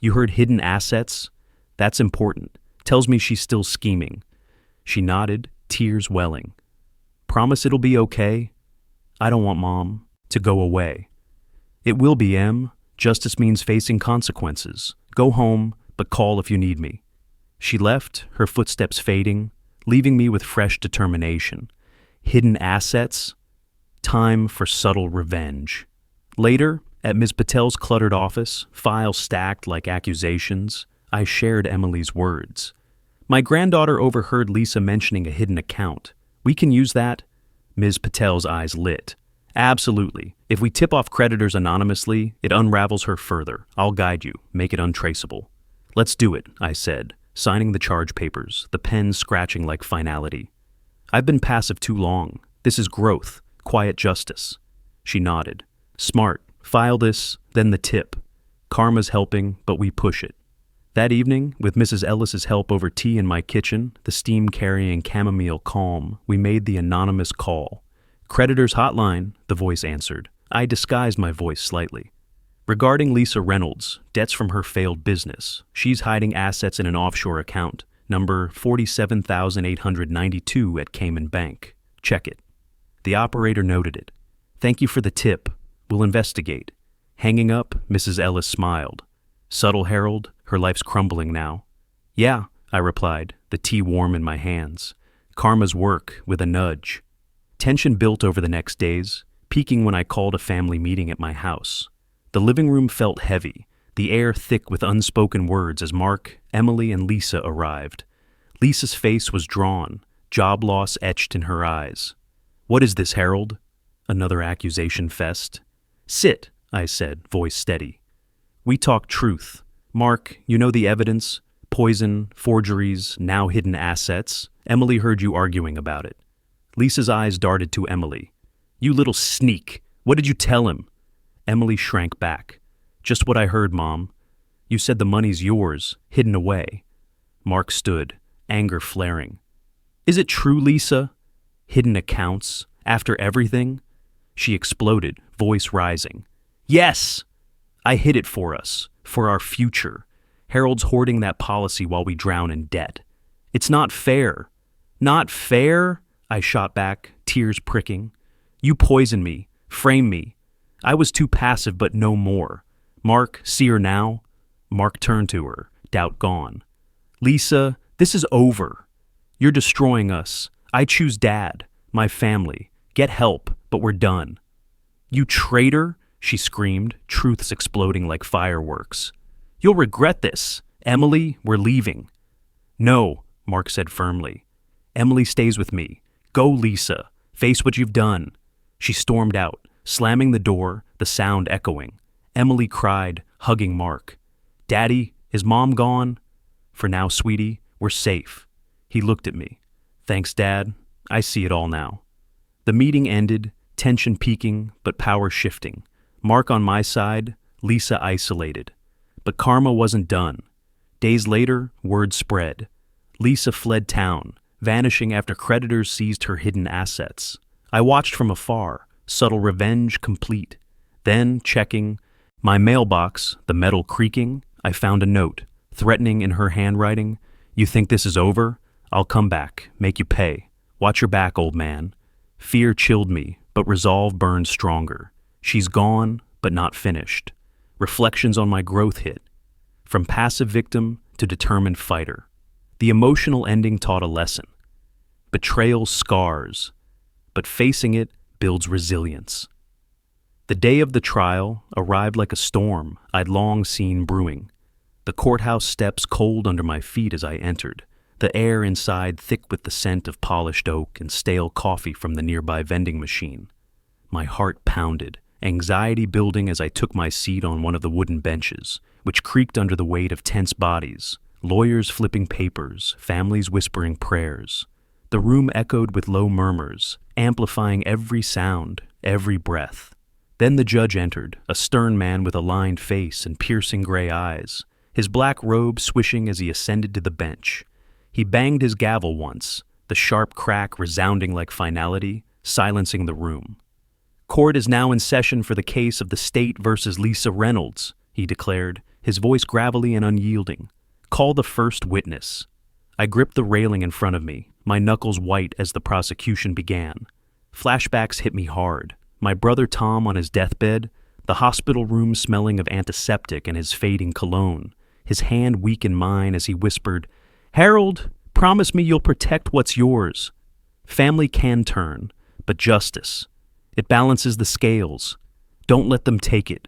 You heard hidden assets? That's important. Tells me she's still scheming." She nodded, tears welling. "Promise it'll be okay? I don't want Mom to go away." "It will be, Em. Justice means facing consequences. Go home, but call if you need me." She left, her footsteps fading, leaving me with fresh determination. Hidden assets? Time for subtle revenge. Later, at Ms. Patel's cluttered office, files stacked like accusations, I shared Emily's words. "My granddaughter overheard Lisa mentioning a hidden account. We can use that?" Ms. Patel's eyes lit. "Absolutely. If we tip off creditors anonymously, it unravels her further. I'll guide you, make it untraceable." "Let's do it," I said, signing the charge papers, the pen scratching like finality. "I've been passive too long. This is growth, quiet justice." She nodded. "Smart. File this, then the tip. Karma's helping, but we push it." That evening, with Mrs. Ellis's help over tea in my kitchen, the steam-carrying chamomile calm, we made the anonymous call. "Creditors hotline," the voice answered. I disguised my voice slightly. "Regarding Lisa Reynolds, debts from her failed business. She's hiding assets in an offshore account, number 47,892 at Cayman Bank. Check it." The operator noted it. "Thank you for the tip. We'll investigate." Hanging up, Mrs. Ellis smiled. "Subtle, Harold, her life's crumbling now." "Yeah," I replied, the tea warm in my hands. Karma's work, with a nudge. Tension built over the next days, peaking when I called a family meeting at my house. The living room felt heavy, the air thick with unspoken words as Mark, Emily, and Lisa arrived. Lisa's face was drawn, job loss etched in her eyes. "What is this, Harold?" Another accusation fest. "Sit," I said, voice steady. "We talk truth. Mark, you know the evidence? Poison, forgeries, now hidden assets. Emily heard you arguing about it." Lisa's eyes darted to Emily. "You little sneak! What did you tell him?" Emily shrank back. "Just what I heard, Mom. You said the money's yours, hidden away." Mark stood, anger flaring. "Is it true, Lisa? Hidden accounts? After everything?" She exploded, voice rising. "Yes! I hid it for us, for our future. Harold's hoarding that policy while we drown in debt. It's not fair." "Not fair?" I shot back, tears pricking. "You poison me, frame me. I was too passive, but no more. Mark, see her now?" Mark turned to her, doubt gone. "Lisa, this is over. You're destroying us. I choose Dad, my family. Get help, but we're done." "You traitor!" she screamed, truths exploding like fireworks. "You'll regret this. Emily, we're leaving." "No," Mark said firmly. "Emily stays with me. Go, Lisa. Face what you've done." She stormed out, slamming the door, the sound echoing. Emily cried, hugging Mark. "Daddy, is Mom gone?" "For now, sweetie, we're safe." He looked at me. "Thanks, Dad. I see it all now." The meeting ended, tension peaking but power shifting. Mark on my side, Lisa isolated. But karma wasn't done. Days later, word spread. Lisa fled town, vanishing after creditors seized her hidden assets. I watched from afar, subtle revenge complete. Then, checking my mailbox, the metal creaking, I found a note, threatening in her handwriting. "You think this is over? I'll come back, make you pay. Watch your back, old man." Fear chilled me, but resolve burned stronger. She's gone, but not finished. Reflections on my growth hit. From passive victim to determined fighter. The emotional ending taught a lesson. Betrayal scars, but facing it builds resilience. The day of the trial arrived like a storm I'd long seen brewing. The courthouse steps cold under my feet as I entered, the air inside thick with the scent of polished oak and stale coffee from the nearby vending machine. My heart pounded, anxiety building as I took my seat on one of the wooden benches, which creaked under the weight of tense bodies, lawyers flipping papers, families whispering prayers. The room echoed with low murmurs, amplifying every sound, every breath. Then the judge entered, a stern man with a lined face and piercing gray eyes, his black robe swishing as he ascended to the bench. He banged his gavel once, the sharp crack resounding like finality, silencing the room. "Court is now in session for the case of the state versus Lisa Reynolds," he declared, his voice gravelly and unyielding. "Call the first witness." I gripped the railing in front of me, my knuckles white as the prosecution began. Flashbacks hit me hard. My brother Tom on his deathbed, the hospital room smelling of antiseptic and his fading cologne, his hand weak in mine as he whispered, "Harold, promise me you'll protect what's yours." Family can turn, but justice, it balances the scales. Don't let them take it.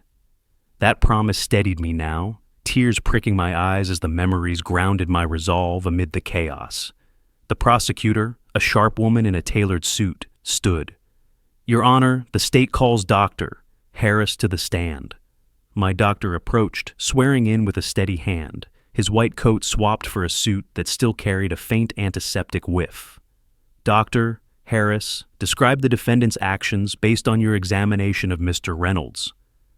That promise steadied me now, tears pricking my eyes as the memories grounded my resolve amid the chaos. The prosecutor, a sharp woman in a tailored suit, stood. "Your Honor, the state calls Dr. Harris to the stand." My doctor approached, swearing in with a steady hand, his white coat swapped for a suit that still carried a faint antiseptic whiff. "Dr. Harris, describe the defendant's actions based on your examination of Mr. Reynolds."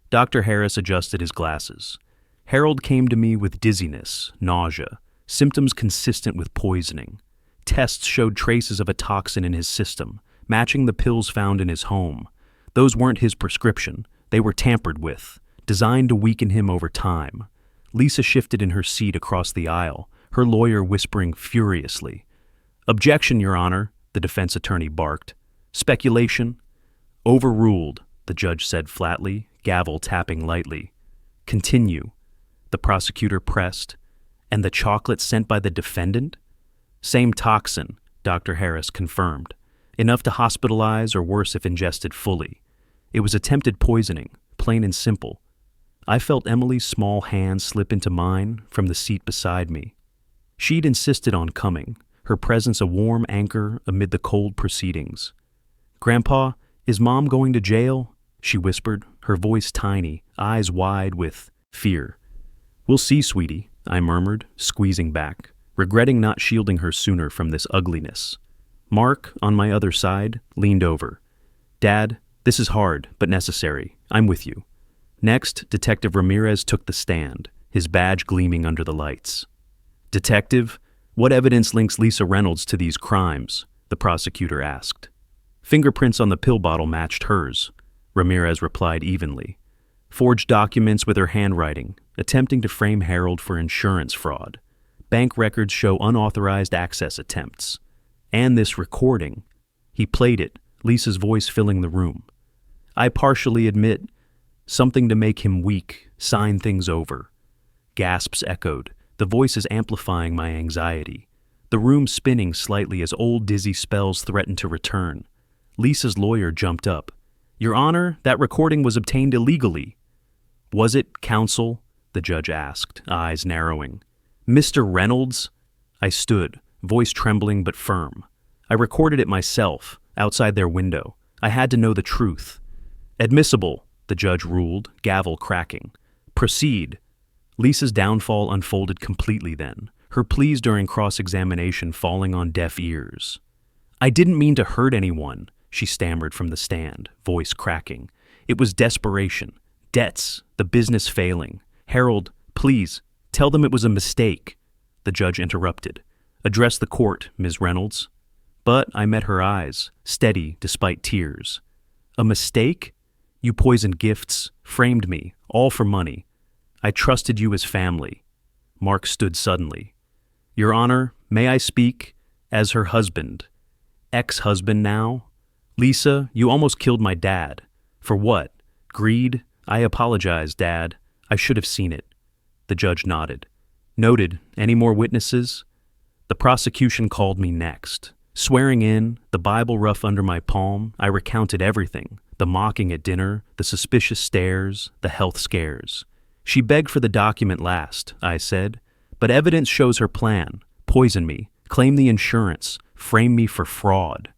Dr. Harris adjusted his glasses. "Harold came to me with dizziness, nausea, symptoms consistent with poisoning. Tests showed traces of a toxin in his system, matching the pills found in his home. Those weren't his prescription. They were tampered with, designed to weaken him over time." Lisa shifted in her seat across the aisle, her lawyer whispering furiously. "Objection, Your Honor," the defense attorney barked. "Speculation?" "Overruled," the judge said flatly, gavel tapping lightly. "Continue," the prosecutor pressed. "And the chocolate sent by the defendant?" "Same toxin," Dr. Harris confirmed. "Enough to hospitalize or worse if ingested fully. It was attempted poisoning, plain and simple." I felt Emily's small hand slip into mine from the seat beside me. She'd insisted on coming, her presence a warm anchor amid the cold proceedings. "Grandpa, is Mom going to jail?" she whispered, her voice tiny, eyes wide with fear. "We'll see, sweetie," I murmured, squeezing back, regretting not shielding her sooner from this ugliness. Mark, on my other side, leaned over. "Dad, this is hard, but necessary. I'm with you." Next, Detective Ramirez took the stand, his badge gleaming under the lights. "Detective, what evidence links Lisa Reynolds to these crimes?" the prosecutor asked. "Fingerprints on the pill bottle matched hers," Ramirez replied evenly. "Forged documents with her handwriting, attempting to frame Harold for insurance fraud. Bank records show unauthorized access attempts. And this recording." He played it, Lisa's voice filling the room. "I partially admit, something to make him weak, sign things over." Gasps echoed, the voices amplifying my anxiety. The room spinning slightly as old dizzy spells threatened to return. Lisa's lawyer jumped up. "Your Honor, that recording was obtained illegally." "Was it, counsel?" the judge asked, eyes narrowing. "Mr. Reynolds?" I stood, voice trembling but firm. "I recorded it myself, outside their window. I had to know the truth." "Admissible," the judge ruled, gavel cracking. "Proceed." Lisa's downfall unfolded completely then, her pleas during cross-examination falling on deaf ears. "I didn't mean to hurt anyone," she stammered from the stand, voice cracking. It was desperation. Debts, the business failing. Harold, please, tell them it was a mistake. The judge interrupted. Address the court, Ms. Reynolds. But I met her eyes, steady despite tears. A mistake? You poisoned gifts, framed me, all for money. I trusted you as family. Mark stood suddenly. Your Honor, may I speak as her husband? Ex-husband now? Lisa, you almost killed my dad. For what? Greed? I apologize, Dad. I should have seen it. The judge nodded. Noted. Any more witnesses? The prosecution called me next. Swearing in, the Bible rough under my palm, I recounted everything. The mocking at dinner, the suspicious stares, the health scares. She begged for the document last, I said. But evidence shows her plan. Poison me, claim the insurance, frame me for fraud.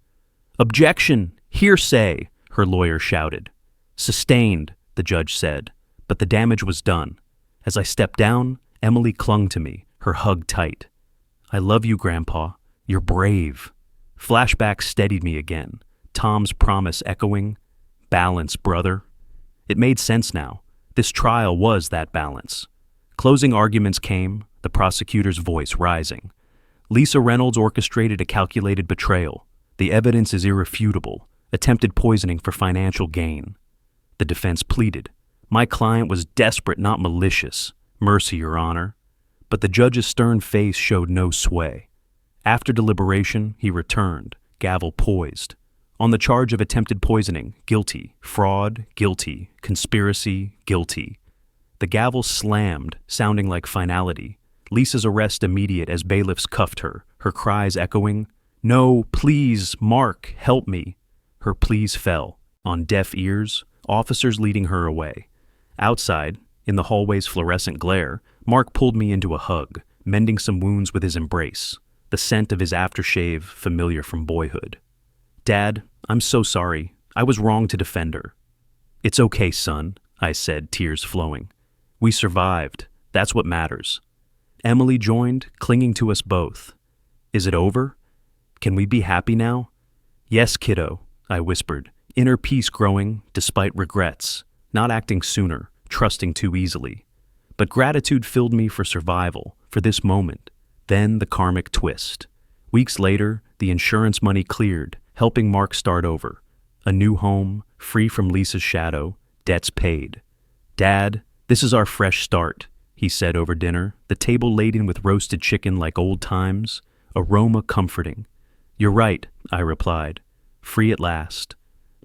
Objection! Hearsay! Her lawyer shouted. Sustained, the judge said, but the damage was done. As I stepped down, Emily clung to me, her hug tight. I love you, Grandpa. You're brave. Flashbacks steadied me again, Tom's promise echoing. Balance, brother. It made sense now. This trial was that balance. Closing arguments came, the prosecutor's voice rising. Lisa Reynolds orchestrated a calculated betrayal. The evidence is irrefutable. Attempted poisoning for financial gain. The defense pleaded. My client was desperate, not malicious. Mercy, Your Honor. But the judge's stern face showed no sway. After deliberation, he returned, gavel poised. On the charge of attempted poisoning, guilty. Fraud, guilty. Conspiracy, guilty. The gavel slammed, sounding like finality. Lisa's arrest immediate as bailiffs cuffed her, her cries echoing, No, please, Mark, help me. Her pleas fell. On deaf ears, officers leading her away. Outside, in the hallway's fluorescent glare, Mark pulled me into a hug, mending some wounds with his embrace, the scent of his aftershave familiar from boyhood. Dad, I'm so sorry. I was wrong to defend her. It's okay, son, I said, tears flowing. We survived. That's what matters. Emily joined, clinging to us both. Is it over? Can we be happy now? Yes, kiddo, I whispered, inner peace growing despite regrets, not acting sooner, trusting too easily. But gratitude filled me for survival, for this moment. Then the karmic twist. Weeks later, the insurance money cleared, helping Mark start over. A new home, free from Lisa's shadow, debts paid. Dad, this is our fresh start, he said over dinner, the table laden with roasted chicken like old times, aroma comforting. You're right, I replied, free at last.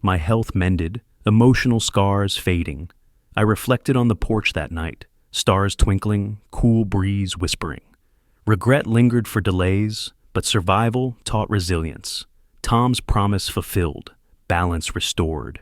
My health mended, emotional scars fading. I reflected on the porch that night, stars twinkling, cool breeze whispering. Regret lingered for delays, but survival taught resilience. Tom's promise fulfilled, balance restored.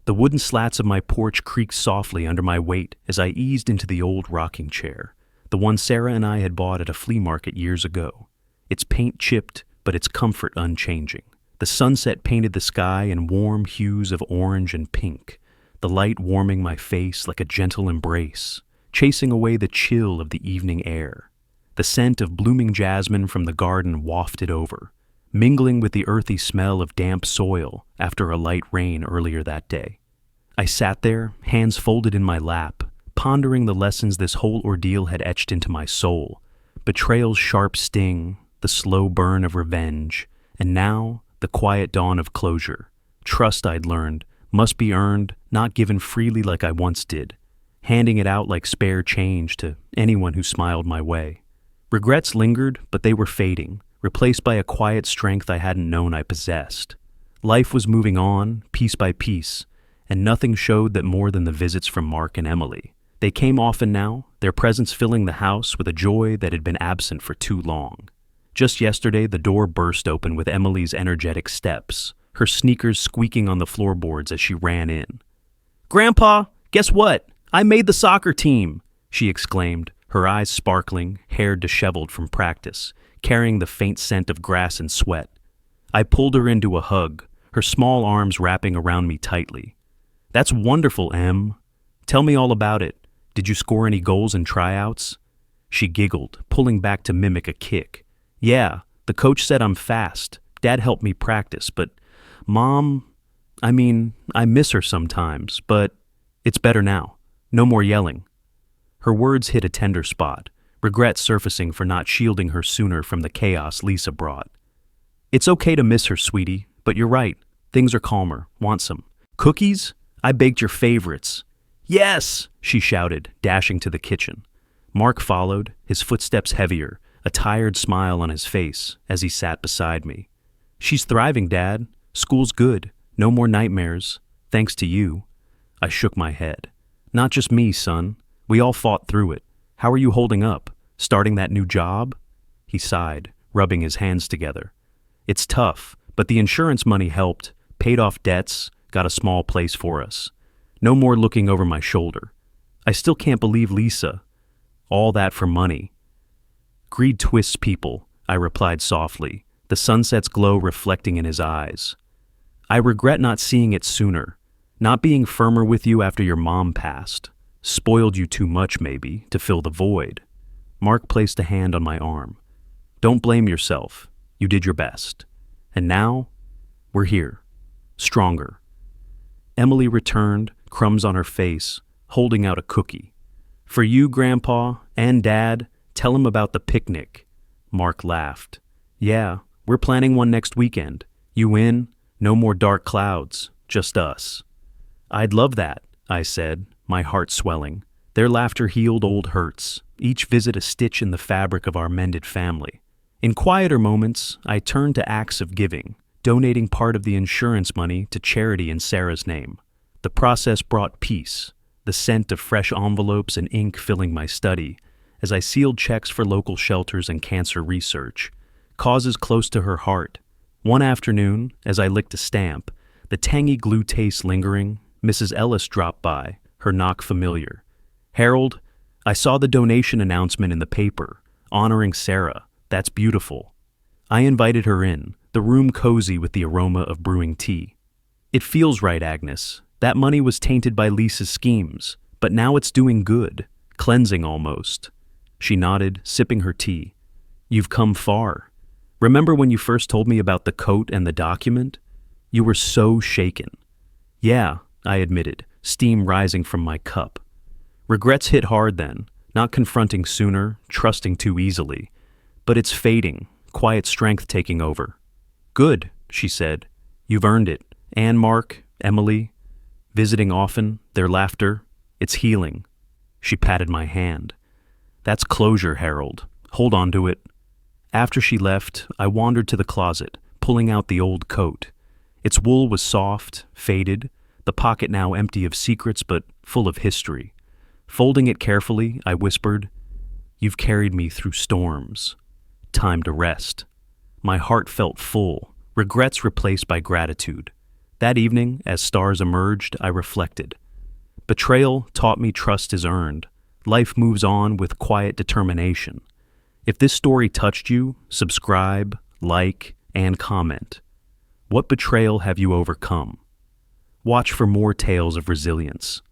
The wooden slats of my porch creaked softly under my weight as I eased into the old rocking chair, the one Sarah and I had bought at a flea market years ago. Its paint chipped, but its comfort unchanging. The sunset painted the sky in warm hues of orange and pink, the light warming my face like a gentle embrace, chasing away the chill of the evening air. The scent of blooming jasmine from the garden wafted over, mingling with the earthy smell of damp soil after a light rain earlier that day. I sat there, hands folded in my lap, pondering the lessons this whole ordeal had etched into my soul. Betrayal's sharp sting, the slow burn of revenge, and now the quiet dawn of closure. Trust, I'd learned, must be earned, not given freely like I once did, handing it out like spare change to anyone who smiled my way. Regrets lingered, but they were fading, replaced by a quiet strength I hadn't known I possessed. Life was moving on, piece by piece, and nothing showed that more than the visits from Mark and Emily. They came often now, their presence filling the house with a joy that had been absent for too long. Just yesterday, the door burst open with Emily's energetic steps, her sneakers squeaking on the floorboards as she ran in. "Grandpa, guess what? I made the soccer team," she exclaimed, her eyes sparkling, hair disheveled from practice, carrying the faint scent of grass and sweat. I pulled her into a hug, her small arms wrapping around me tightly. "That's wonderful, Em. Tell me all about it. Did you score any goals in tryouts?" She giggled, pulling back to mimic a kick. "Yeah, the coach said I'm fast. Dad helped me practice, but Mom, I miss her sometimes, but it's better now. No more yelling. Her words hit a tender spot, regret surfacing for not shielding her sooner from the chaos Lisa brought. It's okay to miss her, sweetie, but you're right. Things are calmer. Want some? Cookies? I baked your favorites. Yes, she shouted, dashing to the kitchen. Mark followed, his footsteps heavier, a tired smile on his face as he sat beside me. She's thriving, Dad. School's good. No more nightmares. Thanks to you. I shook my head. Not just me, son. We all fought through it. How are you holding up? Starting that new job? He sighed, rubbing his hands together. It's tough, but the insurance money helped, paid off debts, got a small place for us. No more looking over my shoulder. I still can't believe Lisa. All that for money. Greed twists people, I replied softly, the sunset's glow reflecting in his eyes. I regret not seeing it sooner, not being firmer with you after your mom passed. Spoiled you too much, maybe, to fill the void. Mark placed a hand on my arm. Don't blame yourself. You did your best. And now, we're here. Stronger. Emily returned, crumbs on her face, holding out a cookie. For you, Grandpa, and Dad, tell him about the picnic. Mark laughed. Yeah, we're planning one next weekend. You in? No more dark clouds, just us. I'd love that, I said, my heart swelling. Their laughter healed old hurts, each visit a stitch in the fabric of our mended family. In quieter moments, I turned to acts of giving, donating part of the insurance money to charity in Sarah's name. The process brought peace, the scent of fresh envelopes and ink filling my study as I sealed checks for local shelters and cancer research, causes close to her heart. One afternoon, as I licked a stamp, the tangy glue taste lingering, Mrs. Ellis dropped by, her knock familiar. Harold, I saw the donation announcement in the paper, honoring Sarah. That's beautiful. I invited her in, the room cozy with the aroma of brewing tea. It feels right, Agnes. That money was tainted by Lisa's schemes, but now it's doing good, cleansing almost. She nodded, sipping her tea. You've come far. Remember when you first told me about the coat and the document? You were so shaken. Yeah, I admitted, steam rising from my cup. Regrets hit hard then, not confronting sooner, trusting too easily. But it's fading, quiet strength taking over. Good, she said. You've earned it. Anne, Mark, Emily, visiting often, their laughter, it's healing. She patted my hand. That's closure, Harold. Hold on to it. After she left, I wandered to the closet, pulling out the old coat. Its wool was soft, faded, the pocket now empty of secrets but full of history. Folding it carefully, I whispered, You've carried me through storms. Time to rest. My heart felt full, regrets replaced by gratitude. That evening, as stars emerged, I reflected. Betrayal taught me trust is earned. Life moves on with quiet determination. If this story touched you, subscribe, like, and comment. What betrayal have you overcome? Watch for more tales of resilience.